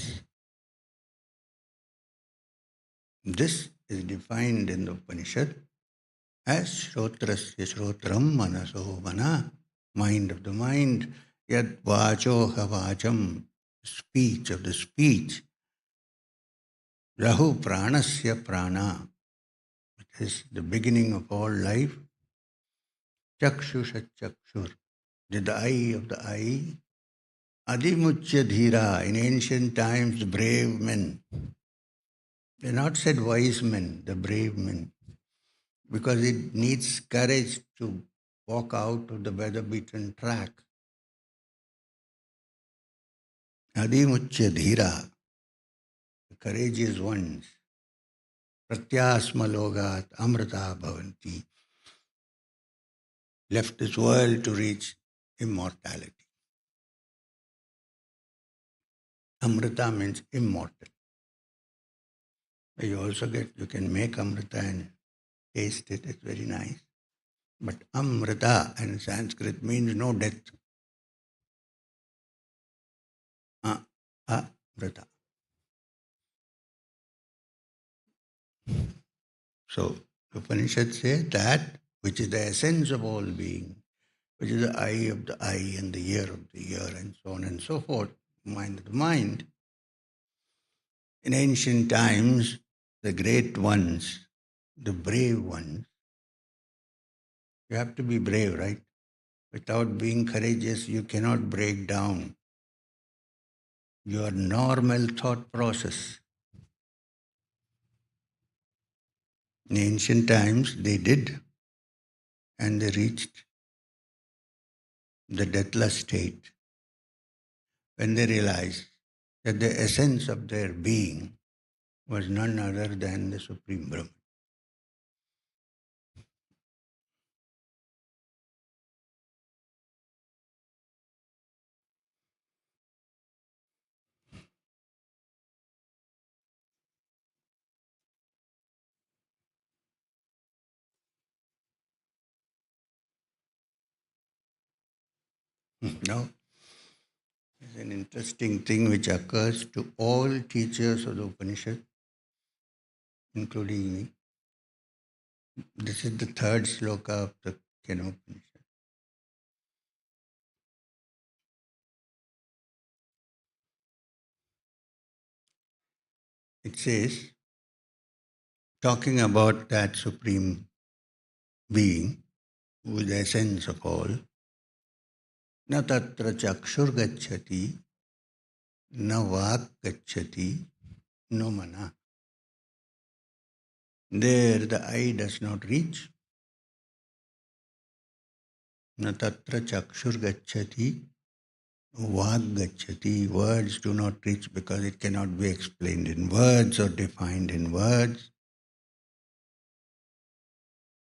This is defined in the Upanishad as Shrotrasya Shrotram Manaso Mana, mind of the mind, Yad Vacho Havacham, speech of the speech, Rahu Pranasya Prana, which is the beginning of all life, Chakshusha Chakshur, the eye of the eye, Adimuchya Dhira, in ancient times, the brave men. They're not said wise men, the brave men, because it needs courage to walk out of the weather-beaten track. Adimuchya Dhira, the courageous ones, Pratyasma Logat Amrita Bhavanti, left this world to reach immortality. Amrita means immortal. You can make Amrita and taste it, it's very nice. But Amrita in Sanskrit means no death. Amrita. So Upanishad says that which is the essence of all being, which is the eye of the eye and the ear of the ear and so on and so forth, mind of the mind. In ancient times, the great ones, the brave ones, you have to be brave, right? Without being courageous, you cannot break down your normal thought process. In ancient times, they did, and they reached the deathless state when they realized that the essence of their being was none other than the Supreme Brahman. Now, there's an interesting thing which occurs to all teachers of the Upanishad, including me. This is the third sloka of the Kena Upanishad. It says, talking about that Supreme Being, who is the essence of all, na tatra chakshur gacchati, na vak gacchati, no mana. There the eye does not reach. Na tatra chakshur gacchati, vak gacchati. Words do not reach because it cannot be explained in words or defined in words.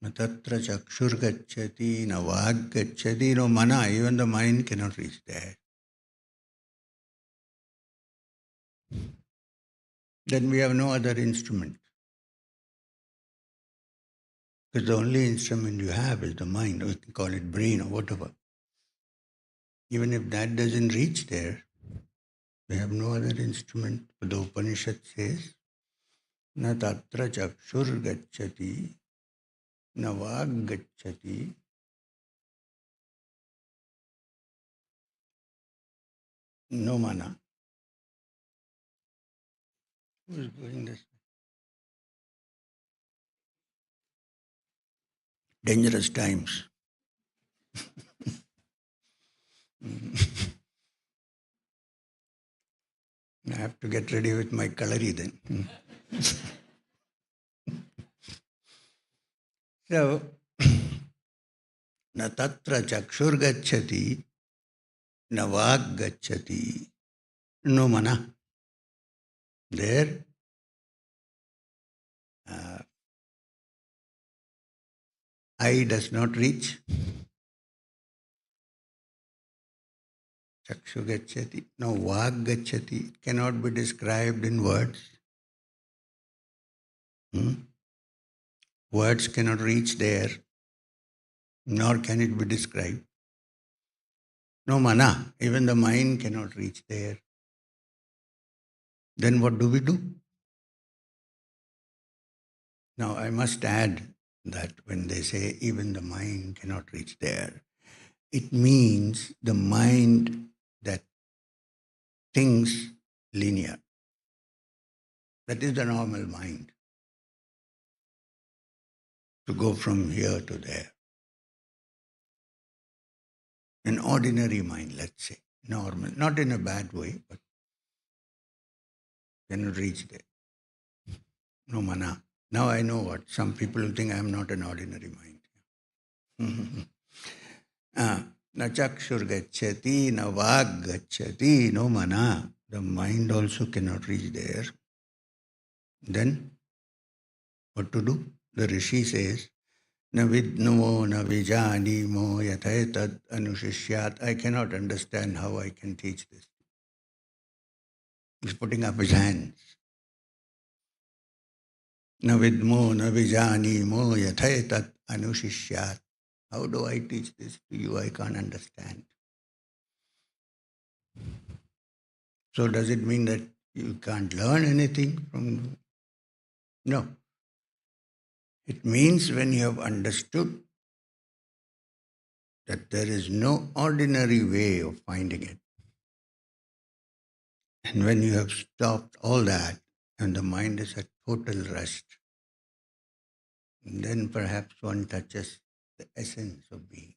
Na tatra chakshur gacchati, na vak gacchati, no mana. Even the mind cannot reach there. Then we have no other instrument. Because the only instrument you have is the mind. We can call it brain or whatever. Even if that doesn't reach there, we have no other instrument. But the Upanishad says, na tatra chakshur gacchati, na vak gacchati, no mana. Who is doing this? Dangerous times. I have to get ready with my kalari then. So, na tatra chakshur gacchati, na vak gacchati, no mana. There, eye does not reach. Chakshu gacchati. No, vak gacchati. It cannot be described in words. Words cannot reach there, nor can it be described. No mana. Even the mind cannot reach there. Then what do we do? Now, I must add that when they say even the mind cannot reach there, it means the mind that thinks linear. That is the normal mind, to go from here to there. An ordinary mind, let's say, normal, not in a bad way, but cannot reach there. No mana. Now I know what some people think I am not an ordinary mind. Na chakshur gacchati, na vag gacchati, no mana. The mind also cannot reach there. Then what to do? The Rishi says, na vidno na vijani mo yathaitad anushishyat. I cannot understand how I can teach this. He's putting up his hands. Na vidmo na vijani mo yathaitad anushishyat. How do I teach this to you? I can't understand. So does it mean that you can't learn anything from? No. It means when you have understood that there is no ordinary way of finding it, and when you have stopped all that and the mind is at total rest, then perhaps one touches the essence of being.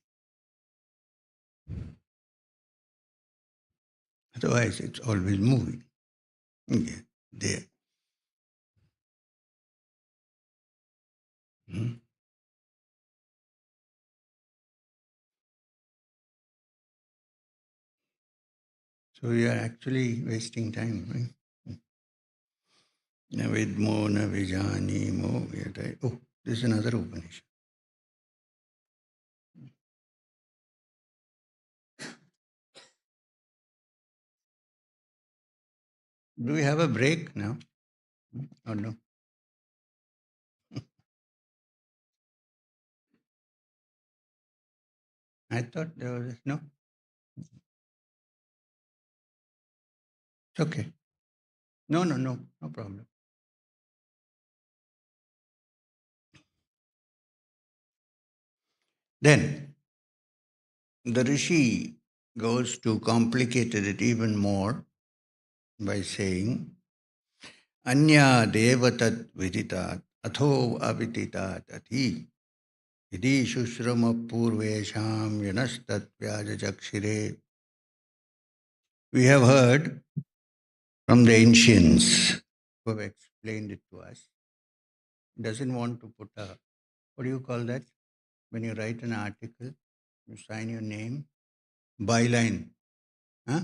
Otherwise, it's always moving. Yeah, there. Hmm. So we are actually wasting time, right? Na vidmo na vijani mo yatai. Oh, this is another Upanishad. Do we have a break now? Or no? I thought there was no. It's okay. No problem. Then the Rishi goes to complicated it even more by saying, Anya devatat viditat atho avititat ati idi shushrama purvesham yanastat vyajajakshire. We have heard from the ancients who have explained it to us. Doesn't want to put a, what do you call that? When you write an article, you sign your name, byline. Huh?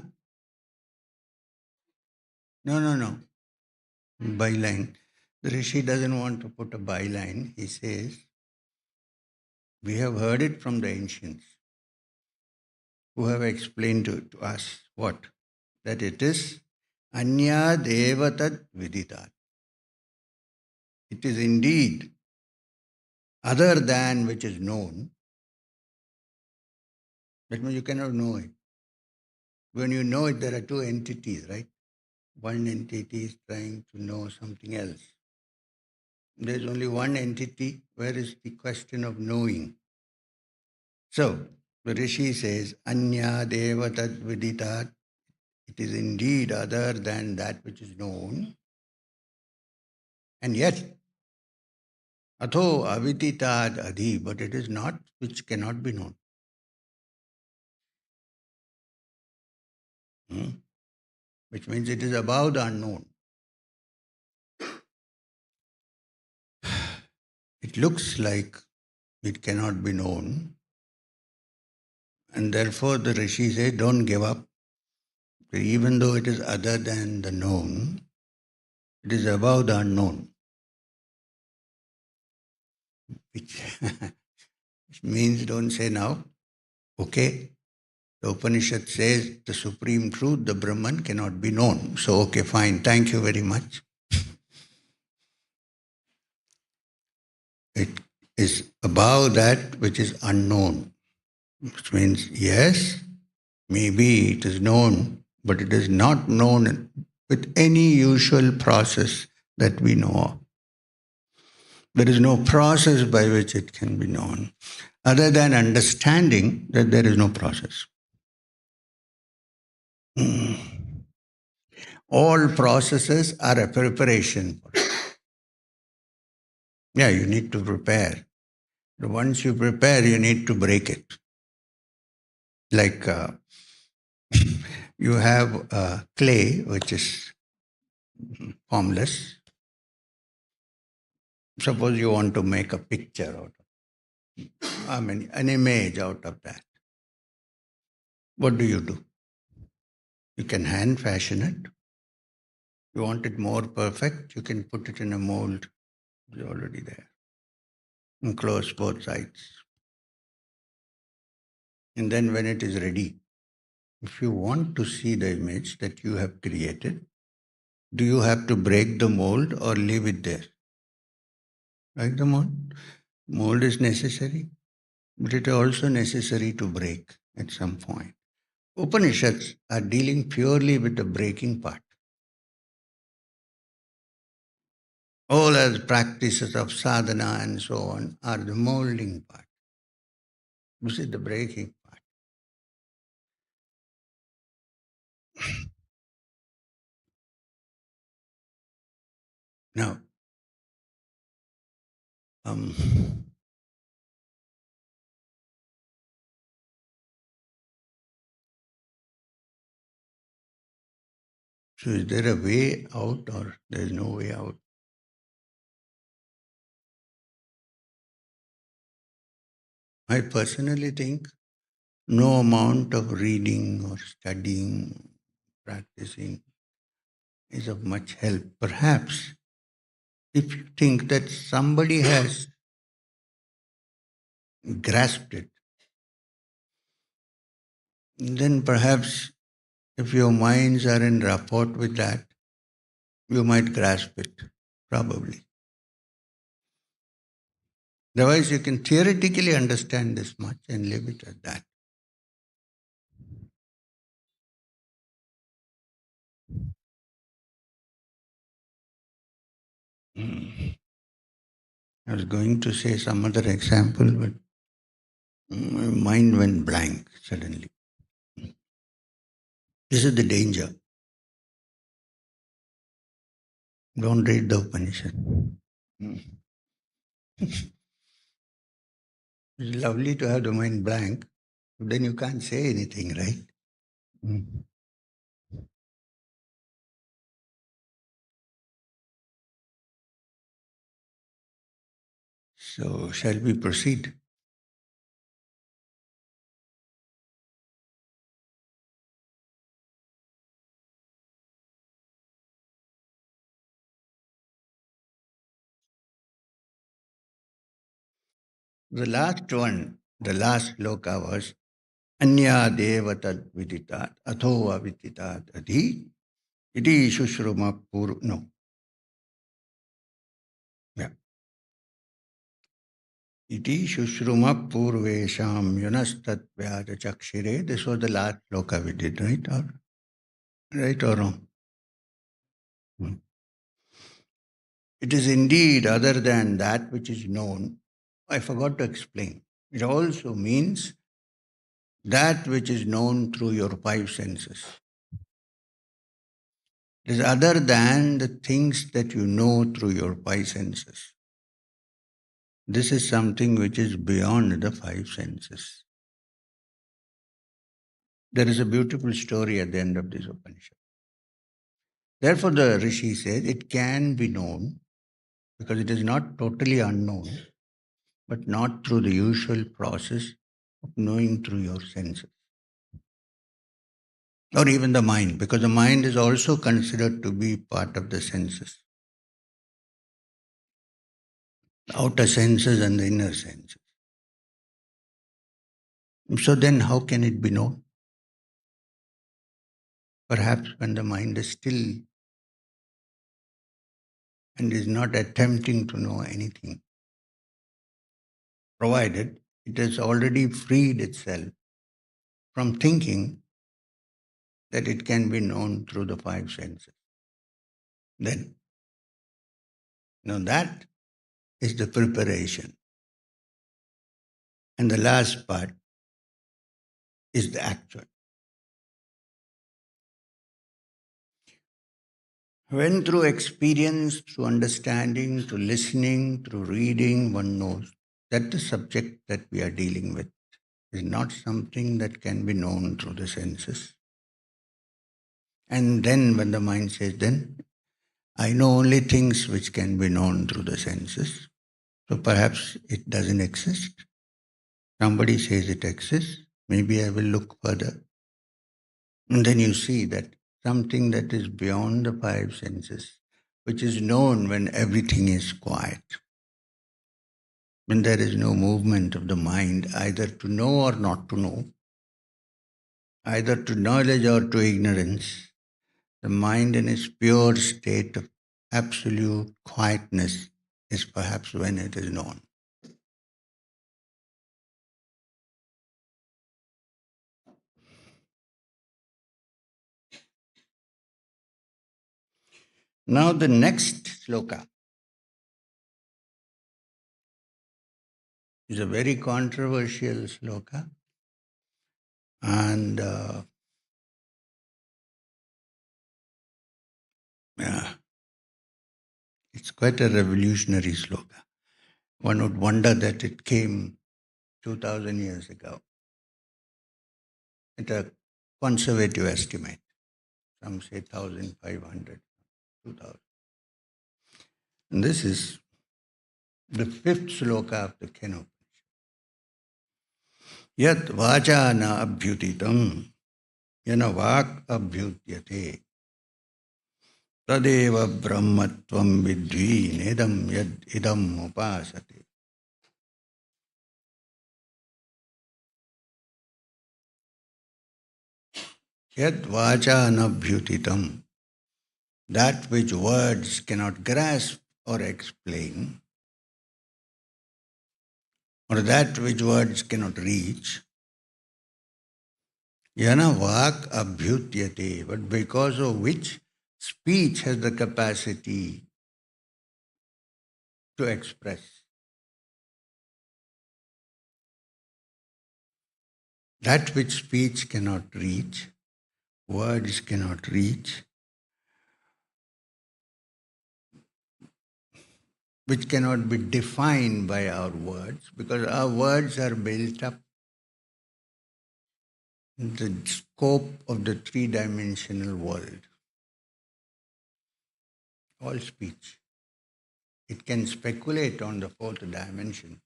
No. Byline. The Rishi doesn't want to put a byline. He says, we have heard it from the ancients who have explained to us what? That it is Anya Devatat Viditat. It is indeed other than which is known. That means you cannot know it. When you know it, there are two entities, right? One entity is trying to know something else. There's only one entity. Where is the question of knowing? So, the Rishi says, Anya Devatat Viditat. It is indeed other than that which is known. And yet, Atho Avititad Adi, but it is not which cannot be known. Which means it is above the unknown. It looks like it cannot be known. And therefore the Rishi says, don't give up. Even though it is other than the known, it is above the unknown. Which means don't say now, okay, the Upanishad says the supreme truth, the Brahman, cannot be known. So, okay, fine, thank you very much. It is above that which is unknown. Which means, yes, maybe it is known, but it is not known with any usual process that we know of. There is no process by which it can be known, other than understanding that there is no process. All processes are a preparation. Yeah, you need to prepare. Once you prepare, you need to break it. Like you have clay, which is formless. Suppose you want to make a picture out of, an image out of that. What do? You can hand fashion it. You want it more perfect, you can put it in a mold. It's already there. And close both sides. And then when it is ready, if you want to see the image that you have created, do you have to break the mold or leave it there? Break the mold. Mold is necessary, but it is also necessary to break at some point. Upanishads are dealing purely with the breaking part. All other practices of sadhana and so on are the molding part. This is the breaking part. Now, um, so is there a way out or there is no way out? I personally think no amount of reading or studying, practicing is of much help. Perhaps if you think that somebody has grasped it, then perhaps if your minds are in rapport with that, you might grasp it, probably. Otherwise, you can theoretically understand this much and leave it at that. I was going to say some other example, but my mind went blank suddenly. This is the danger. Don't read the Upanishad. Mm. It's lovely to have the mind blank, but then you can't say anything, right? Mm. So, shall we proceed? The last one, the last loka was Anya devatad viditat athova viditat adhi iti shushruma pur. No. Yeah. Iti shushruma purvesham yunastat vyada chakshire. This was the last loka we did, right? Right or wrong? Hmm. It is indeed other than that which is known. I forgot to explain. It also means that which is known through your five senses. It is other than the things that you know through your five senses. This is something which is beyond the five senses. There is a beautiful story at the end of this Upanishad. Therefore, the Rishi says it can be known because it is not totally unknown, but not through the usual process of knowing through your senses. Or even the mind, because the mind is also considered to be part of the senses. The outer senses and the inner senses. So then how can it be known? Perhaps when the mind is still and is not attempting to know anything, provided it has already freed itself from thinking that it can be known through the five senses. Then, now that is the preparation. And the last part is the actual. When through experience, through understanding, through listening, through reading, one knows that the subject that we are dealing with is not something that can be known through the senses. And then when the mind says, then I know only things which can be known through the senses, so perhaps it doesn't exist. Somebody says it exists, maybe I will look further. And then you see that something that is beyond the five senses, which is known when everything is quiet, when there is no movement of the mind, either to know or not to know, either to knowledge or to ignorance, the mind in its pure state of absolute quietness is perhaps when it is known. Now the next sloka is a very controversial sloka, and yeah, it's quite a revolutionary sloka. One would wonder that it came 2000 years ago. It's a conservative estimate. Some say 1500, 2000. And this is the fifth sloka of the Keno. Yat vacha na abhyutitam, yana vak abhyutyate, tadeva brahmatvam vidvi nedam yad idam upasate. Yat vacha na abhyutitam, that which words cannot grasp or explain, or that which words cannot reach, yana vak abhyutyate, but because of which speech has the capacity to express. That which speech cannot reach, words cannot reach, which cannot be defined by our words, because our words are built up in the scope of the three-dimensional world. All speech. It can speculate on the fourth dimension,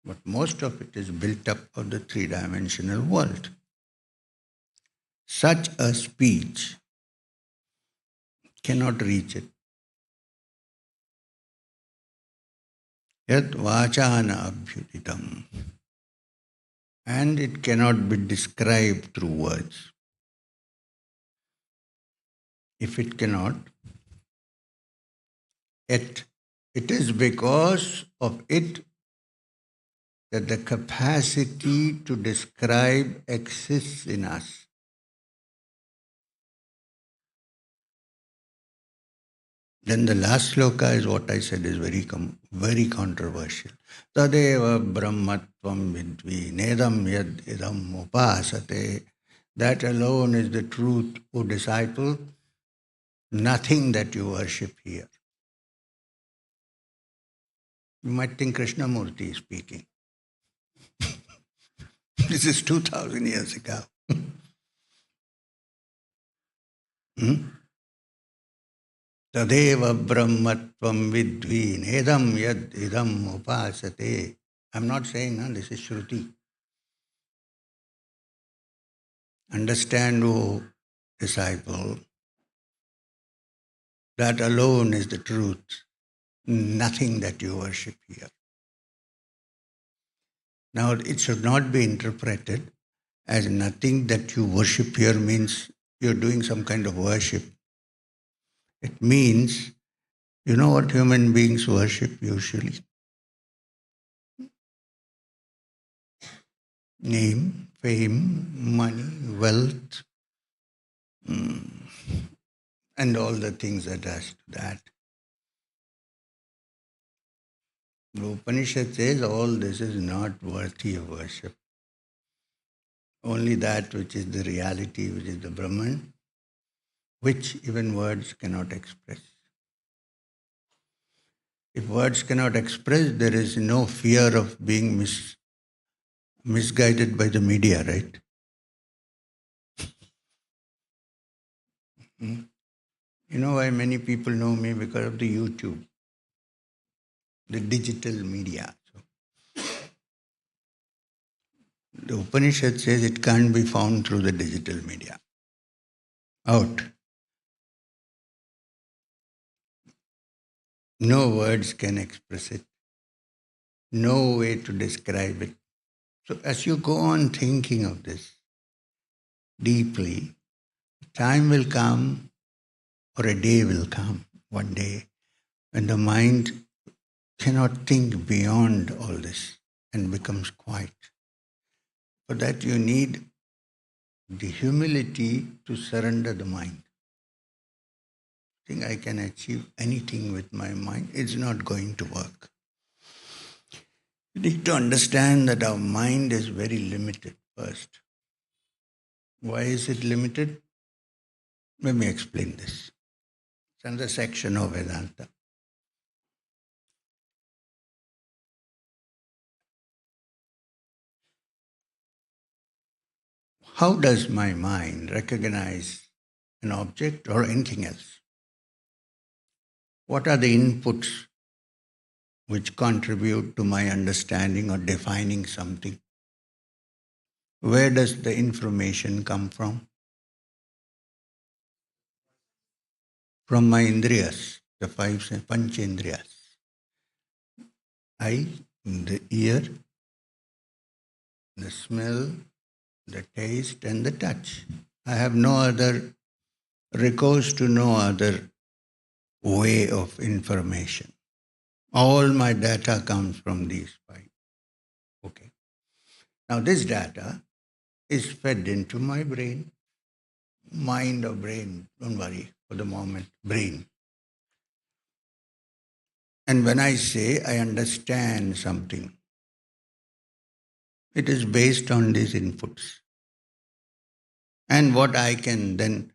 but most of it is built up of the three-dimensional world. Such a speech cannot reach it. Yat vachana abhyutitam. And it cannot be described through words. If it cannot, it is because of it that the capacity to describe exists in us. Then the last sloka is what I said is very controversial. Tadeva brahmatvam vidvi nedam yad idam upasate. That alone is the truth, O disciple, nothing that you worship here. You might think Krishnamurti is speaking. This is 2000 years ago. Tadeva brahmatvam vidvi nedam yad idam upasate. I'm not saying this is Shruti. Understand, O disciple, that alone is the truth, nothing that you worship here. Now, it should not be interpreted as nothing that you worship here means you're doing some kind of worship. It means, you know what human beings worship usually? Name, fame, money, wealth, and all the things attached to that. The Upanishad says all this is not worthy of worship. Only that which is the reality, which is the Brahman, which even words cannot express. If words cannot express, there is no fear of being misguided by the media, right? Hmm? You know why many people know me? Because of the YouTube, the digital media. So the Upanishad says it can't be found through the digital media. Out. No words can express it. No way to describe it. So as you go on thinking of this deeply, time will come or a day will come, one day, when the mind cannot think beyond all this and becomes quiet. For that you need the humility to surrender the mind. Think I can achieve anything with my mind, it's not going to work. You need to understand that our mind is very limited first. Why is it limited? Let me explain this. It's another section of Vedanta. How does my mind recognize an object or anything else? What are the inputs which contribute to my understanding or defining something? Where does the information come from? From my indriyas, the five panchendriyas. Eye, the ear, the smell, the taste, and the touch. I have no other recourse to no other way of information. All my data comes from these five. Okay. Now this data is fed into my brain, mind or brain, don't worry for the moment, brain. And when I say I understand something, it is based on these inputs. And what I can then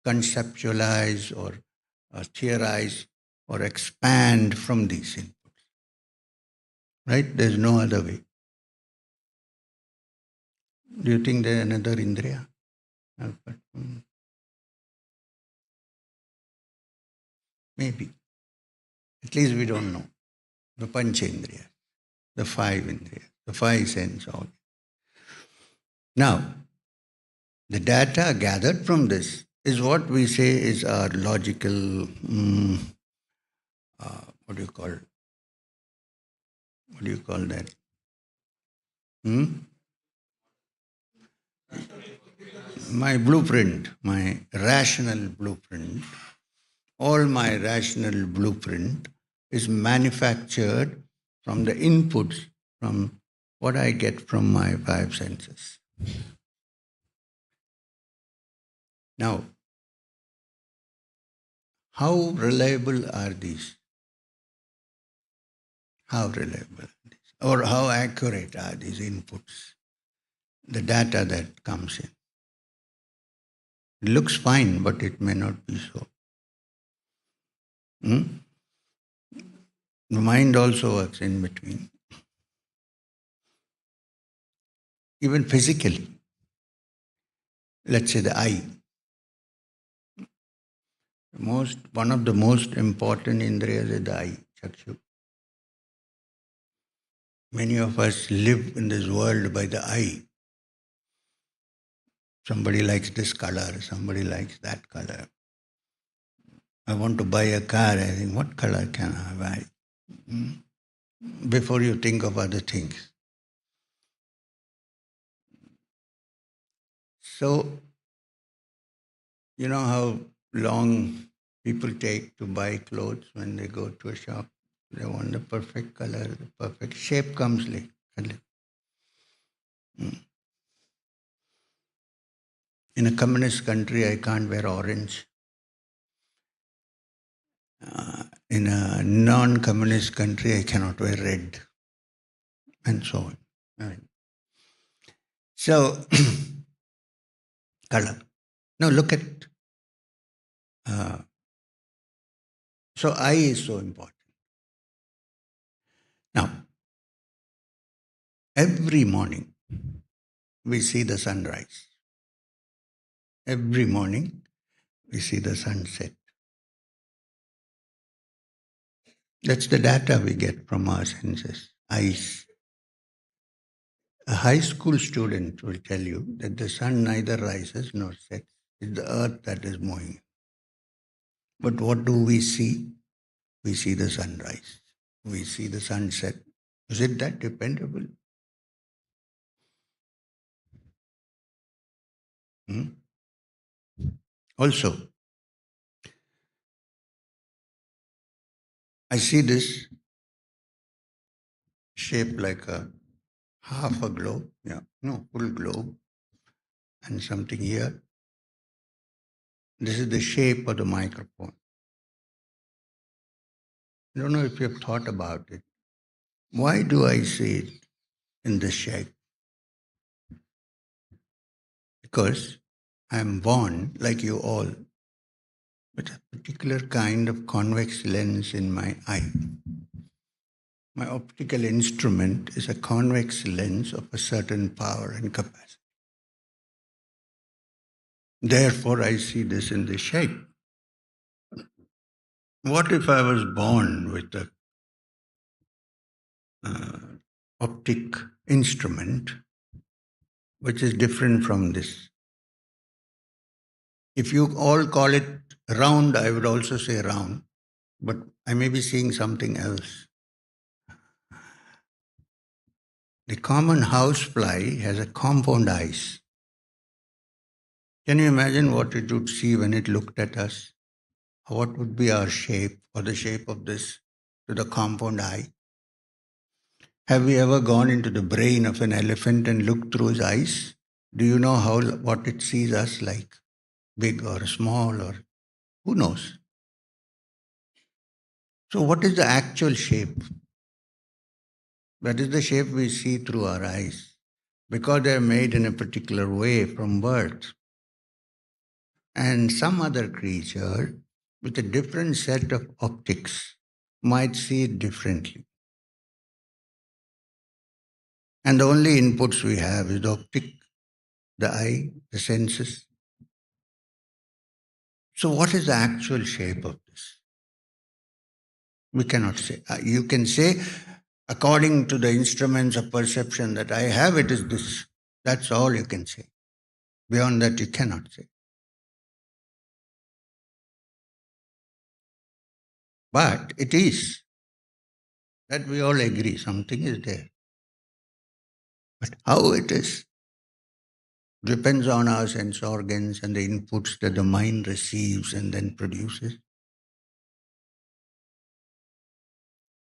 conceptualize or theorize or expand from these inputs. Right? There's no other way. Do you think there's another indriya? Maybe. At least we don't know. The panchendriya, the five indriya, the five sense organs. Now, the data gathered from this is what we say is our logical, what do you call that? My blueprint, my rational blueprint, all my rational blueprint is manufactured from the inputs from what I get from my five senses. Now, how reliable are these? How reliable are these? Or how accurate are these inputs? The data that comes in. It looks fine, but it may not be so. The mind also works in between. Even physically. Let's say the eye. One of the most important indriyas is the eye, chakshu. Many of us live in this world by the eye. Somebody likes this color, somebody likes that color. I want to buy a car, I think, what color can I buy? Before you think of other things. So, you know how long people take to buy clothes when they go to a shop? They want the perfect color, the perfect shape comes late. In a communist country, I can't wear orange. In a non-communist country, I cannot wear red, and so on. I mean, so, color. Now look at, uh, so eye is so important. Now, every morning we see the sunrise. Every morning we see the sunset. That's the data we get from our senses, eyes. A high school student will tell you that the sun neither rises nor sets. It's the earth that is moving. But what do we see? We see the sunrise. We see the sunset. Is it that dependable? Hmm? Also, I see this shaped like a half a globe. Yeah, no, full globe and something here. This is the shape of the microphone. I don't know if you've thought about it. Why do I see it in this shape? Because I'm born, like you all, with a particular kind of convex lens in my eye. My optical instrument is a convex lens of a certain power and capacity. Therefore, I see this in this shape. What if I was born with a uh, optic instrument which is different from this? If you all call it round, I would also say round, but I may be seeing something else. The common housefly has a compound eyes. Can you imagine what it would see when it looked at us? What would be our shape or the shape of this to the compound eye? Have we ever gone into the brain of an elephant and looked through his eyes? Do you know how what it sees us like? Big or small, or who knows? So what is the actual shape? That is the shape we see through our eyes. Because they are made in a particular way from birth. And some other creature with a different set of optics might see it differently. And the only inputs we have is the optic, the eye, the senses. So, what is the actual shape of this? We cannot say. You can say, according to the instruments of perception that I have, it is this. That's all you can say. Beyond that, you cannot say. But it is that we all agree something is there. But how it is depends on our sense organs and the inputs that the mind receives and then produces.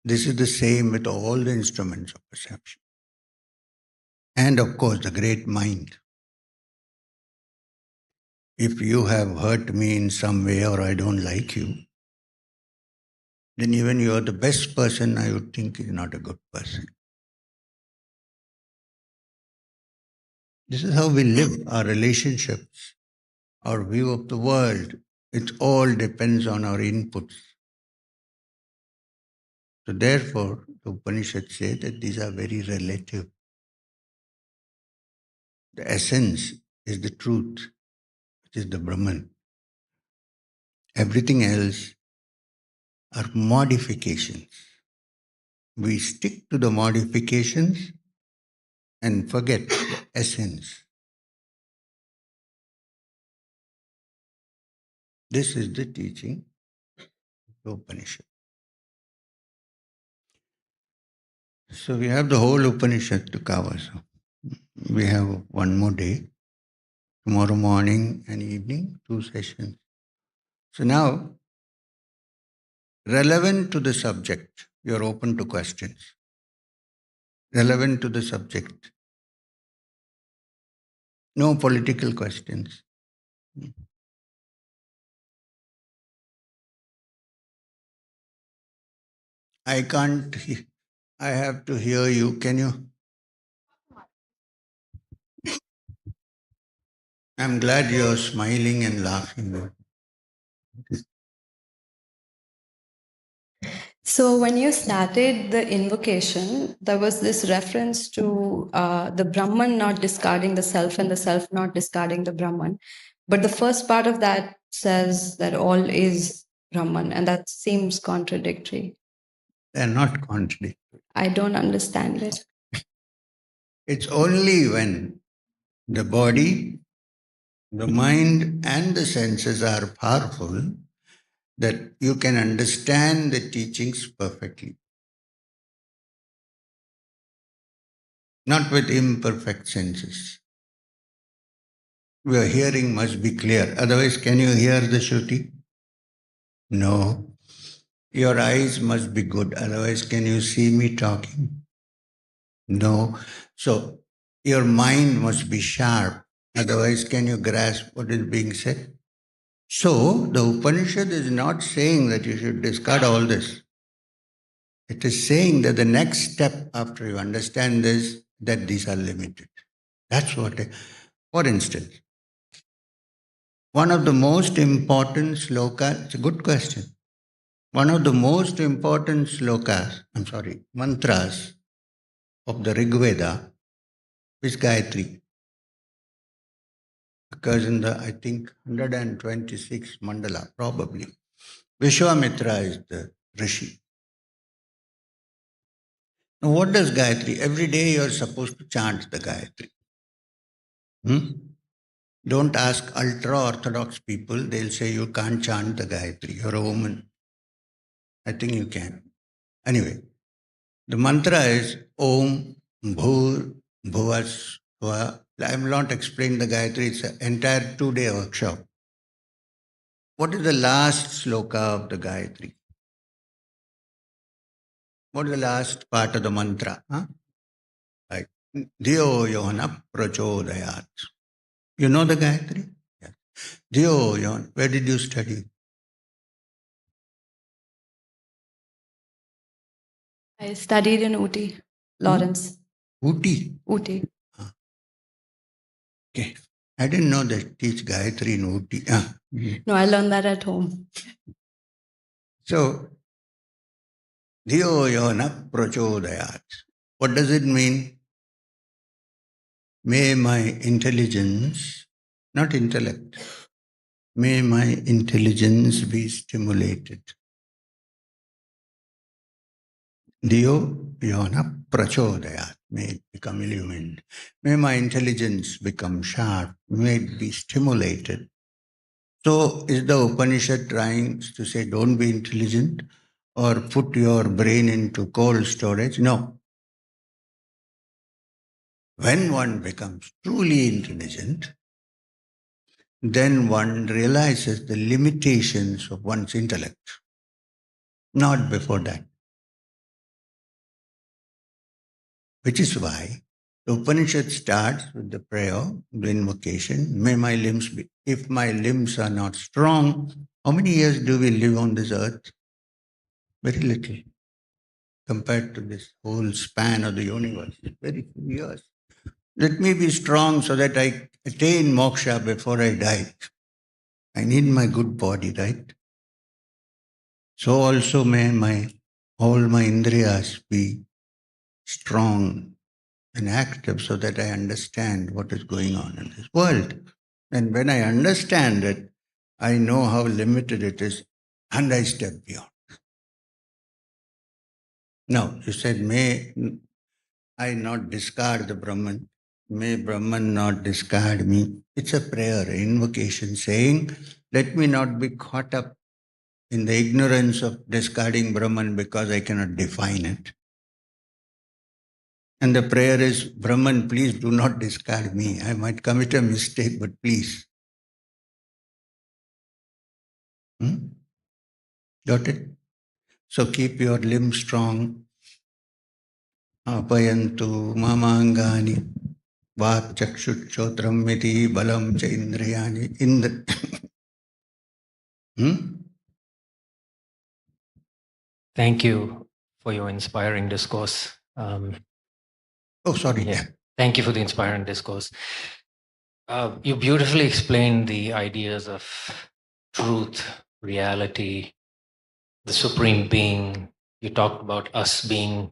This is the same with all the instruments of perception. And of course, the great mind. If you have hurt me in some way or I don't like you, then even you are the best person, I would think is not a good person. This is how we live our relationships, our view of the world. It all depends on our inputs. So therefore, the Upanishads say that these are very relative. The essence is the truth, which is the Brahman. Everything else are modifications. We stick to the modifications and forget the essence. This is the teaching of the Upanishad. So we have the whole Upanishad to cover. So we have one more day, tomorrow morning and evening, 2 sessions. So now, relevant to the subject, you're open to questions. Relevant to the subject. No political questions. I can't. I have to hear you. Can you? I'm glad you're smiling and laughing. So, when you started the invocation, there was this reference to the Brahman not discarding the self and the self not discarding the Brahman. But the first part of that says that all is Brahman, and that seems contradictory. They're not contradictory. I don't understand it. It's only when the body, the mind, and the senses are powerful that you can understand the teachings perfectly. Not with imperfect senses. Your hearing must be clear. Otherwise, can you hear the Shruti? No. Your eyes must be good. Otherwise, can you see me talking? No. So, your mind must be sharp. Otherwise, can you grasp what is being said? So, the Upanishad is not saying that you should discard all this. It is saying that the next step after you understand this, that these are limited. That's what, for instance, one of the most important slokas, it's a good question. One of the most important mantras of the Rig Veda is Gayatri. Occurs in the, I think, 126 mandala, probably. Vishwamitra is the Rishi. Now, what does Gayatri? Every day you're supposed to chant the Gayatri. Don't ask ultra-Orthodox people. They'll say you can't chant the Gayatri. You're a woman. I think you can. Anyway, the mantra is Om Bhur Bhuvas Swa. I will not explain the Gayatri. It's an entire 2-day workshop. What is the last sloka of the Gayatri? What is the last part of the mantra? Like, Dhyo Yona Prachodayat. You know the Gayatri? Yes. Dhyo Yon. Where did you study? I studied in Uti, Lawrence. Uti. Uti. Okay. I didn't know they teach Gayatri in Uti. No, I learned that at home. So, Dhiyo Yona Prachodayat. What does it mean? May my intelligence, not intellect, may my intelligence be stimulated. Dhiyo Yona Prachodayat. May it become illumined. May my intelligence become sharp. May it be stimulated. So, is the Upanishad trying to say don't be intelligent or put your brain into cold storage? No. When one becomes truly intelligent, then one realizes the limitations of one's intellect. Not before that. Which is why the Upanishad starts with the prayer, the invocation, may my limbs be. If my limbs are not strong, how many years do we live on this earth? Very little compared to this whole span of the universe. Very few years. Let me be strong so that I attain moksha before I die. I need my good body, right? So also may all my indriyas be strong and active so that I understand what is going on in this world. And when I understand it, I know how limited it is and I step beyond. Now, you said, may I not discard the Brahman. May Brahman not discard me. It's a prayer, an invocation saying, let me not be caught up in the ignorance of discarding Brahman because I cannot define it. And the prayer is, Brahman, please do not discard me. I might commit a mistake, but please. Got it? So keep your limbs strong. Apayantu mamangani vak chakshutchotram miti balam cha indriyani. Thank you for your inspiring discourse. Oh, sorry. Yeah, thank you for the inspiring discourse. You beautifully explained the ideas of truth, reality, the supreme being. You talked about us being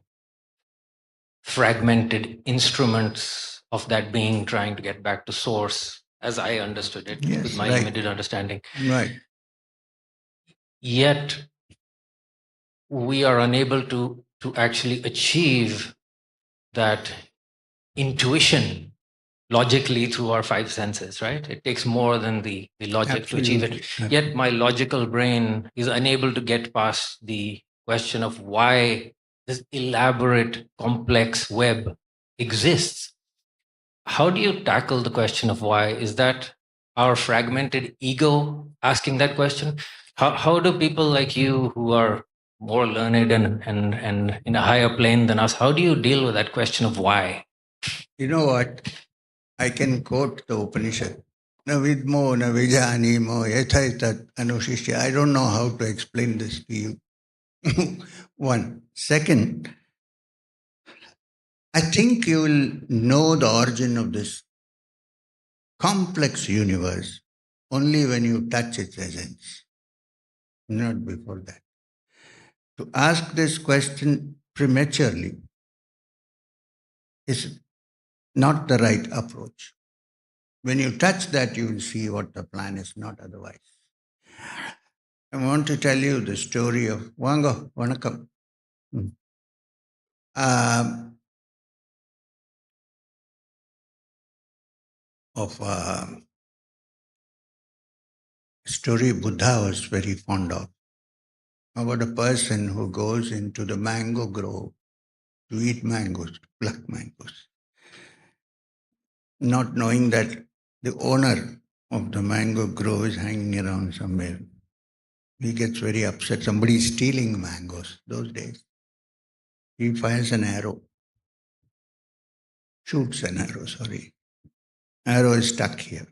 fragmented instruments of that being trying to get back to source, as I understood it Yes, with my right. limited understanding. Right. Yet we are unable to actually achieve that intuition logically through our five senses, right? It takes more than the logic to achieve it. Absolutely. Yet my logical brain is unable to get past the question of why this elaborate, complex web exists. How do you tackle the question of why? Is that our fragmented ego asking that question? How do people like you who are more learned and in a higher plane than us, how do you deal with that question of why? You know what? I can quote the Upanishad. Na vidmo, na vijanimo, yethaitat anushishya. I don't know how to explain this to you. One. Second, I think you will know the origin of this complex universe only when you touch its essence, not before that. To ask this question prematurely is not the right approach. When you touch that, you will see what the plan is, not otherwise. I want to tell you the story of Wango, Vanakam. Of a story Buddha was very fond of, about a person who goes into the mango grove to eat mangoes, to pluck mangoes, not knowing that the owner of the mango grove is hanging around somewhere. He gets very upset. Somebody is stealing mangoes those days. He fires an arrow, shoots an arrow, sorry. Arrow is stuck here.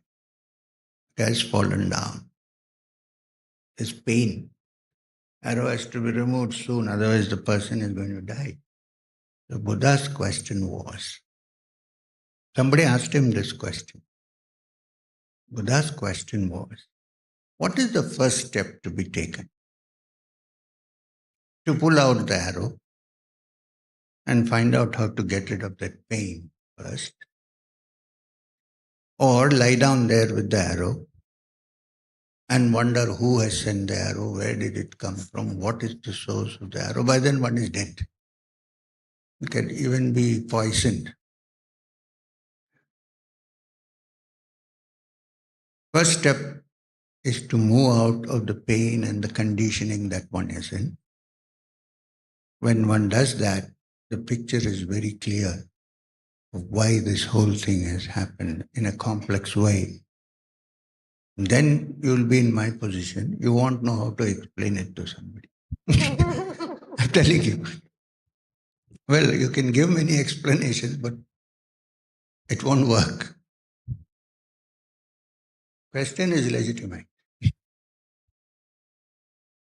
Guy's fallen down. There's pain. Arrow has to be removed soon, otherwise the person is going to die. The Buddha's question was, somebody asked him this question. Buddha's question was, what is the first step to be taken? To pull out the arrow and find out how to get rid of that pain first, or lie down there with the arrow and wonder who has sent the arrow, where did it come from, what is the source of the arrow. By then one is dead. It can even be poisoned. First step is to move out of the pain and the conditioning that one is in. When one does that, the picture is very clear of why this whole thing has happened in a complex way. Then you'll be in my position. You won't know how to explain it to somebody. I'm telling you. Well, you can give many explanations, but it won't work. Question is legitimate.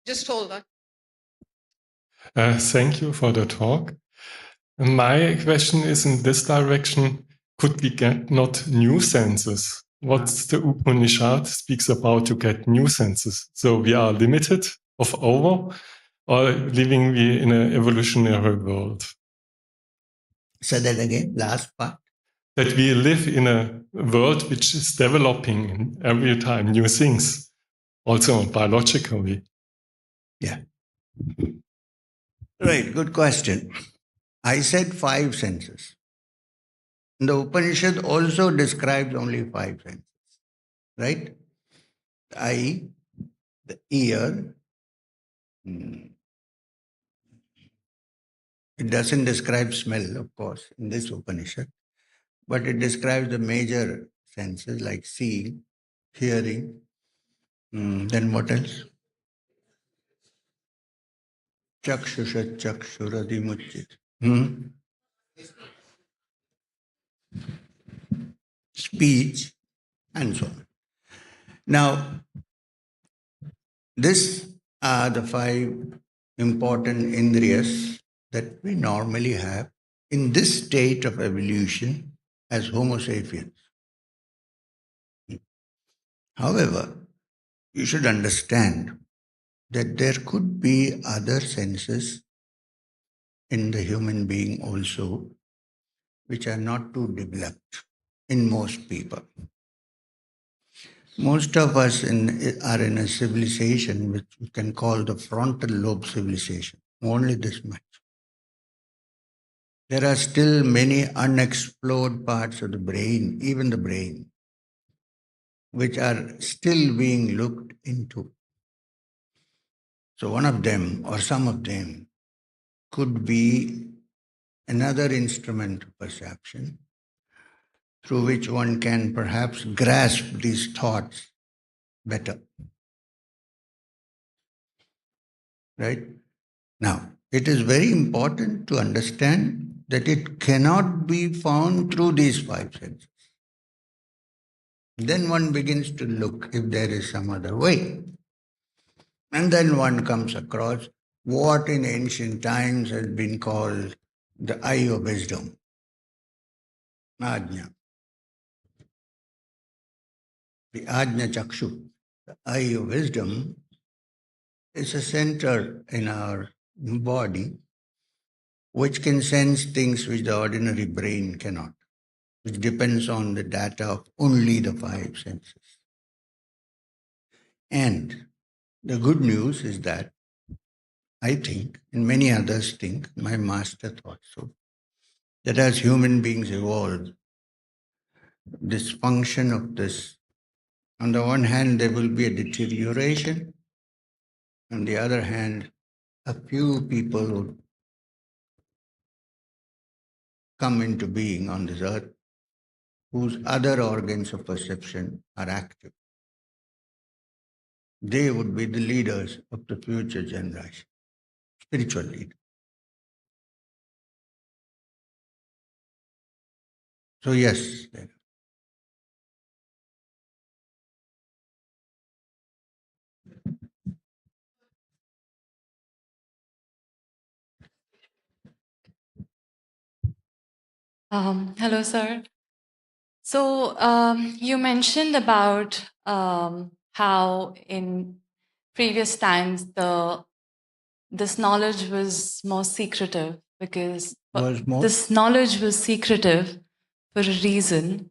Just hold on. Thank you for the talk. My question is in this direction. Could we get not new senses? What's the Upanishad speaks about to get new senses? So we are limited of over, or living we in an evolutionary world? Say that again, last part. That we live in a world which is developing every time new things, also biologically. Yeah. Right, good question. I said five senses. The Upanishad also describes only five senses, right? The eye, the ear. It doesn't describe smell, of course, in this Upanishad, but it describes the major senses like seeing, hearing. Then what else? Chakshusha chakshuradimuchit. Speech, and so on. Now, these are the five important indriyas that we normally have in this state of evolution as Homo sapiens. However, you should understand that there could be other senses in the human being also, which are not too developed in most people. Most of us are in a civilization which we can call the frontal lobe civilization, only this much. There are still many unexplored parts of the brain, even the brain, which are still being looked into. So one of them or some of them could be another instrument of perception through which one can perhaps grasp these thoughts better. Right? Now, it is very important to understand that it cannot be found through these five senses. Then one begins to look if there is some other way. And then one comes across what in ancient times has been called the eye of wisdom, Ajna. The Ajna Chakshu, the eye of wisdom, is a center in our body which can sense things which the ordinary brain cannot, which depends on the data of only the five senses. And the good news is that I think, and many others think, my master thought so, that as human beings evolve, this function of this, on the one hand, there will be a deterioration, on the other hand, a few people who come into being on this earth whose other organs of perception are active. They would be the leaders of the future generation, spiritual leaders. So yes, Hello, sir. So you mentioned about how in previous times this knowledge was more secretive because was more this knowledge was secretive for a reason,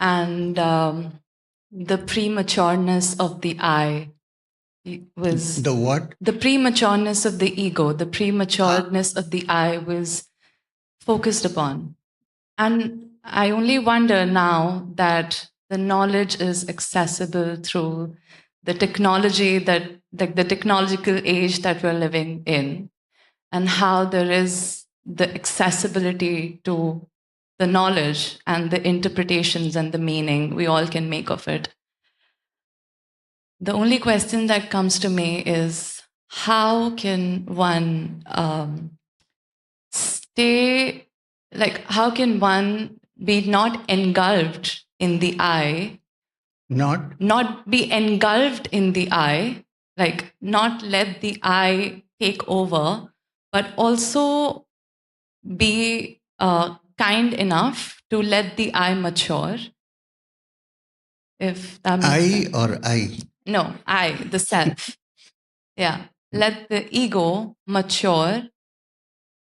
and the prematureness of the I was the what? the prematureness of the ego, the prematureness of the I was focused upon. And I only wonder now that the knowledge is accessible through the technology that, like the technological age that we're living in, and how there is the accessibility to the knowledge and the interpretations and the meaning we all can make of it. The only question that comes to me is how can one stay, like, how can one be not engulfed in the I, not be engulfed in the I, like, not let the I take over, but also be kind enough to let the I mature, if that makes sense. I or I? No, I, the self. Yeah. Let the ego mature.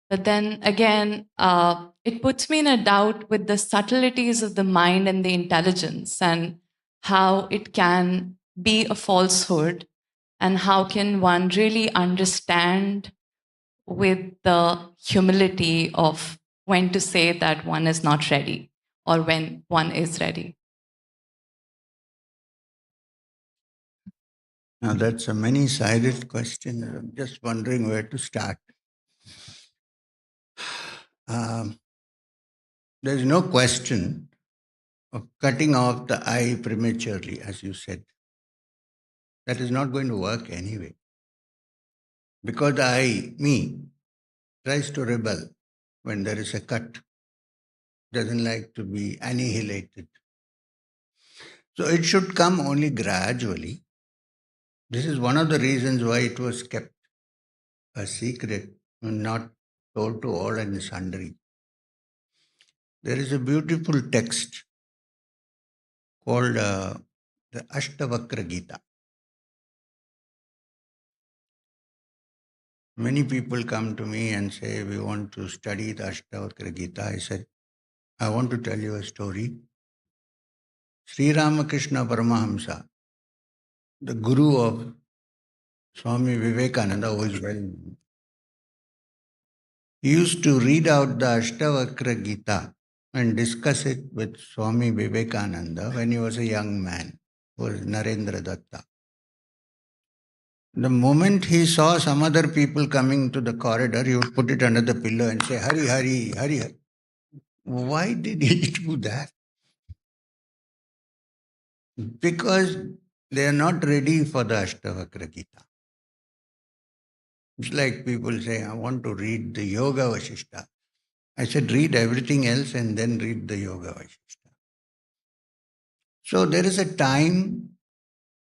But then again, it puts me in a doubt with the subtleties of the mind and the intelligence and how it can be a falsehood, and how can one really understand with the humility of when to say that one is not ready or when one is ready. Now that's a many-sided question. I'm just wondering where to start. There's no question of cutting off the eye prematurely, as you said. That is not going to work anyway. Because the eye, me, tries to rebel when there is a cut, doesn't like to be annihilated. So it should come only gradually. This is one of the reasons why it was kept a secret, not told to all and sundry. There is a beautiful text called the Ashtavakra Gita. Many people come to me and say, we want to study the Ashtavakra Gita. I said, I want to tell you a story. Sri Ramakrishna Paramahamsa, the guru of Swami Vivekananda, who is well known, he used to read out the Ashtavakra Gita and discuss it with Swami Vivekananda when he was a young man, who was Narendra Datta. The moment he saw some other people coming to the corridor, he would put it under the pillow and say, Hari, Hari, Hari, Hari. Why did he do that? Because they are not ready for the Ashtavakra Gita. It's like people say, I want to read the Yoga Vasishta. I said, read everything else and then read the Yoga Vasishta. So there is a time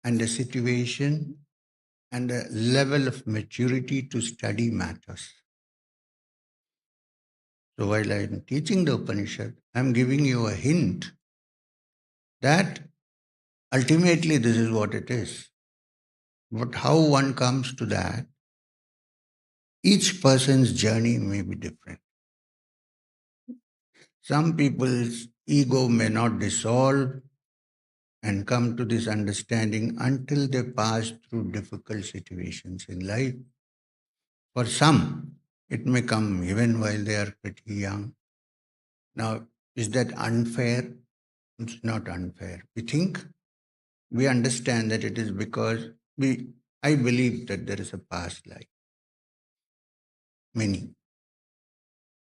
and a situation and a level of maturity to study matters. So while I am teaching the Upanishad, I am giving you a hint that ultimately this is what it is. But how one comes to that, each person's journey may be different. Some people's ego may not dissolve and come to this understanding until they pass through difficult situations in life. For some, it may come even while they are pretty young. Now, is that unfair? It's not unfair. We understand that it is because I believe that there is a past life. Many.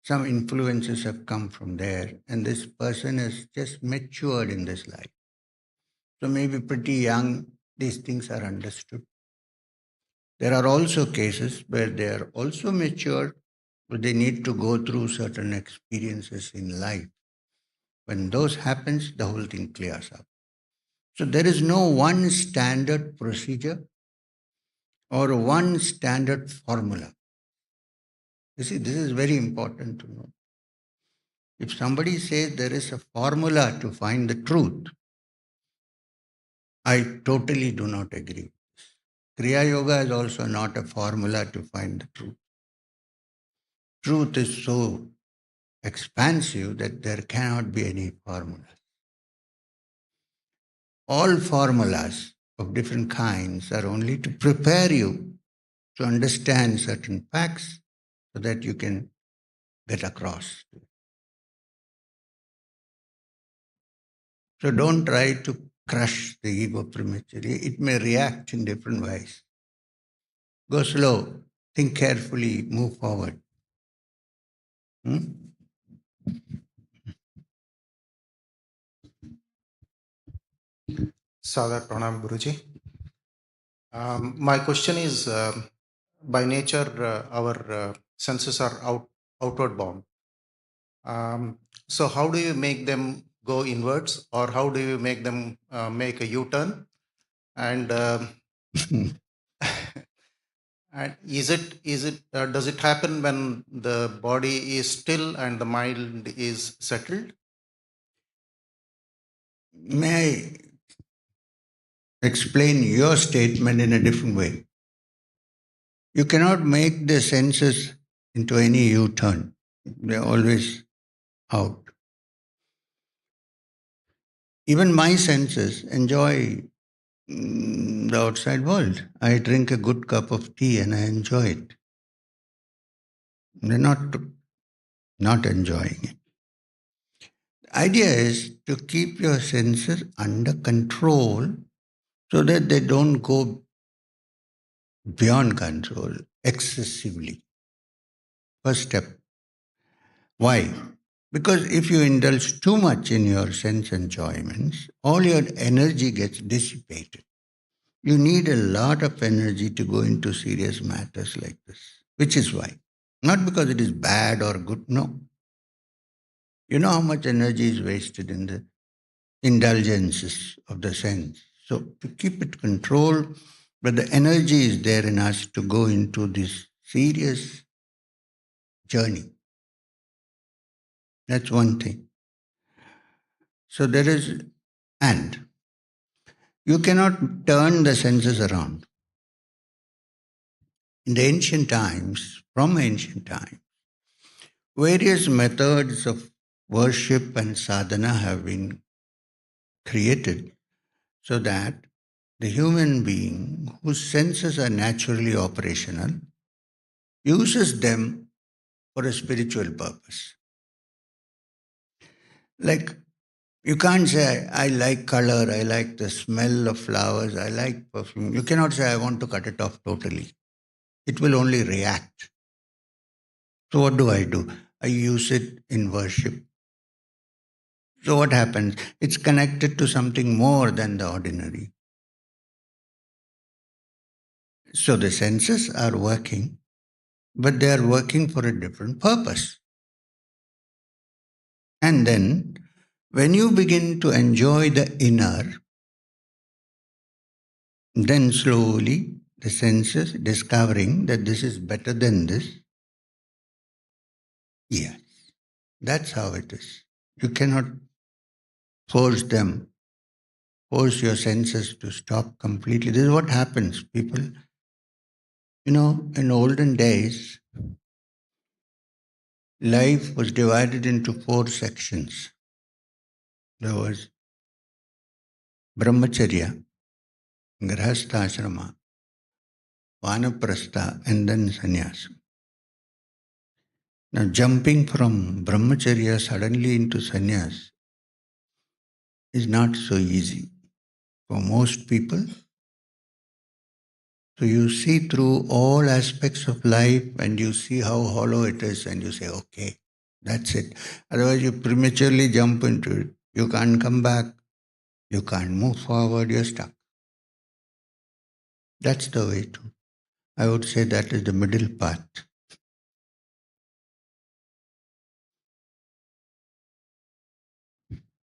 Some influences have come from there, and this person has just matured in this life. So maybe pretty young, these things are understood. There are also cases where they are also mature, but they need to go through certain experiences in life. When those happens, the whole thing clears up. So there is no one standard procedure or one standard formula. You see, this is very important to know. If somebody says there is a formula to find the truth, I totally do not agree. Kriya Yoga is also not a formula to find the truth. Truth is so expansive that there cannot be any formula. All formulas of different kinds are only to prepare you to understand certain facts so that you can get across. So don't try to crush the ego prematurely. It may react in different ways. Go slow, think carefully, move forward. Sagar Pranam Guruji. My question is, by nature, our senses are outward bound. So how do you make them go inwards, or how do you make them make a U-turn? And and is it does it happen when the body is still and the mind is settled? May I explain your statement in a different way? You cannot make the senses into any U-turn. They're always out. Even my senses enjoy the outside world. I drink a good cup of tea and I enjoy it. They're not enjoying it. The idea is to keep your senses under control so that they don't go beyond control excessively. First step. Why? Because if you indulge too much in your sense enjoyments, all your energy gets dissipated. You need a lot of energy to go into serious matters like this, which is why. Not because it is bad or good, no. You know how much energy is wasted in the indulgences of the sense. So to keep it controlled, but the energy is there in us to go into this serious journey. That's one thing. So there is, and you cannot turn the senses around. In the ancient times, from ancient times, various methods of worship and sadhana have been created so that the human being whose senses are naturally operational uses them for a spiritual purpose. Like, you can't say, I like color, I like the smell of flowers, I like perfume. You cannot say, I want to cut it off totally. It will only react. So, what do? I use it in worship. So, what happens? It's connected to something more than the ordinary. So, the senses are working, but they are working for a different purpose. And then, when you begin to enjoy the inner, then slowly the senses discovering that this is better than this. Yes, that's how it is. You cannot force them, force your senses to stop completely. This is what happens. People, in olden days, life was divided into 4 sections. There was brahmacharya, grahastha ashrama, vanaprastha, and then sannyasa. Now, jumping from brahmacharya suddenly into sannyas is not so easy for most people. So you see through all aspects of life and you see how hollow it is and you say, okay, that's it. Otherwise, you prematurely jump into it. You can't come back. You can't move forward. You're stuck. That's the way to. I would say that is the middle path.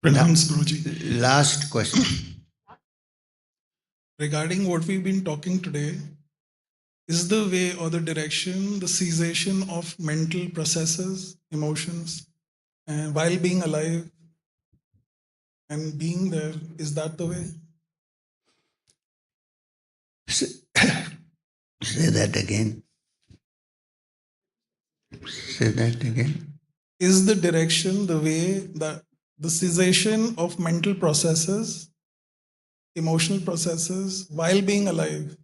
Pranams, Guruji. Last question. Regarding what we've been talking today, is the way or the direction the cessation of mental processes, emotions, and while being alive and being there, is that the way? Say that again. Say that again. Is the direction the way that the cessation of mental processes, emotional processes, while being alive,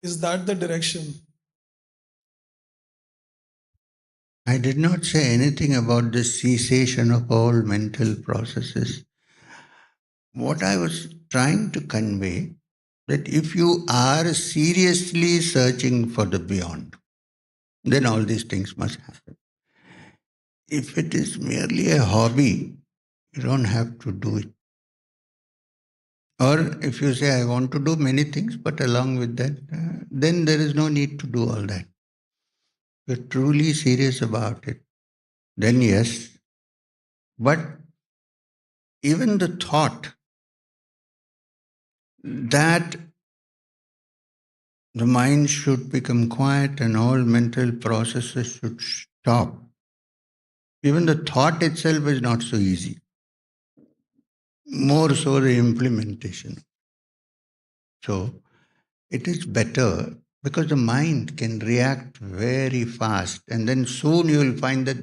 is that the direction? I did not say anything about the cessation of all mental processes. What I was trying to convey, that if you are seriously searching for the beyond, then all these things must happen. If it is merely a hobby, you don't have to do it. Or if you say, I want to do many things, but along with that, then there is no need to do all that. You're truly serious about it, then yes. But even the thought that the mind should become quiet and all mental processes should stop, even the thought itself is not so easy. More so the implementation. So it is better because the mind can react very fast and then soon you will find that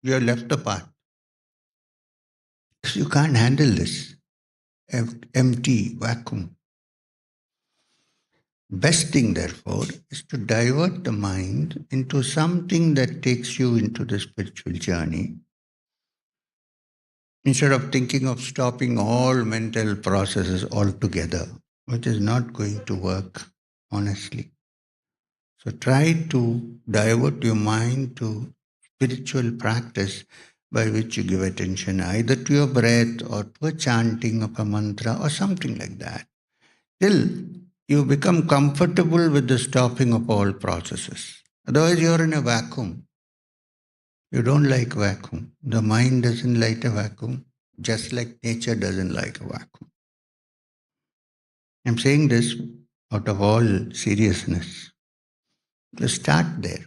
you are left apart. Because you can't handle this empty vacuum. Best thing, therefore, is to divert the mind into something that takes you into the spiritual journey. Instead of thinking of stopping all mental processes altogether, which is not going to work, honestly. So try to divert your mind to spiritual practice by which you give attention either to your breath or to a chanting of a mantra or something like that, till you become comfortable with the stopping of all processes. Otherwise, you're in a vacuum. You don't like vacuum. The mind doesn't like a vacuum, just like nature doesn't like a vacuum. I'm saying this out of all seriousness. You start there.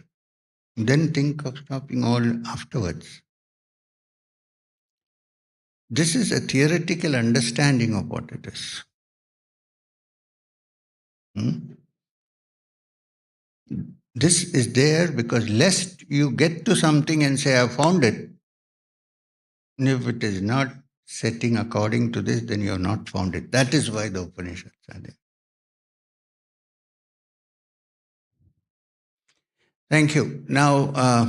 Then think of stopping all afterwards. This is a theoretical understanding of what it is. This is there because lest you get to something and say, I found it. And if it is not setting according to this, then you have not found it. That is why the Upanishads are there. Thank you. Now,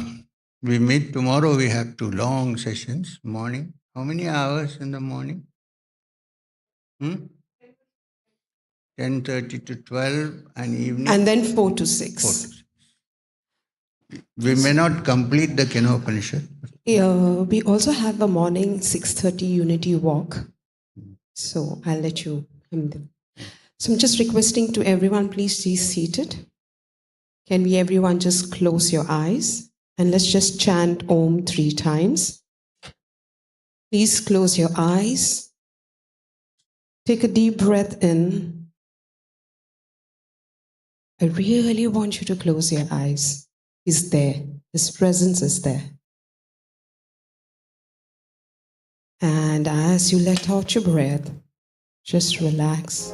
we meet tomorrow. We have 2 long sessions, morning. How many hours in the morning? 10:30 to 12 and evening? And then 4 to 4 6. to 6. We may not complete the Kena Upanishad. We also have a morning 6:30 Unity walk. So I'll let you. So I'm just requesting to everyone, please stay seated. Can we everyone just close your eyes and let's just chant Om 3 times. Please close your eyes. Take a deep breath in. I really want you to close your eyes. He's there. His presence is there. And as you let out your breath, just relax.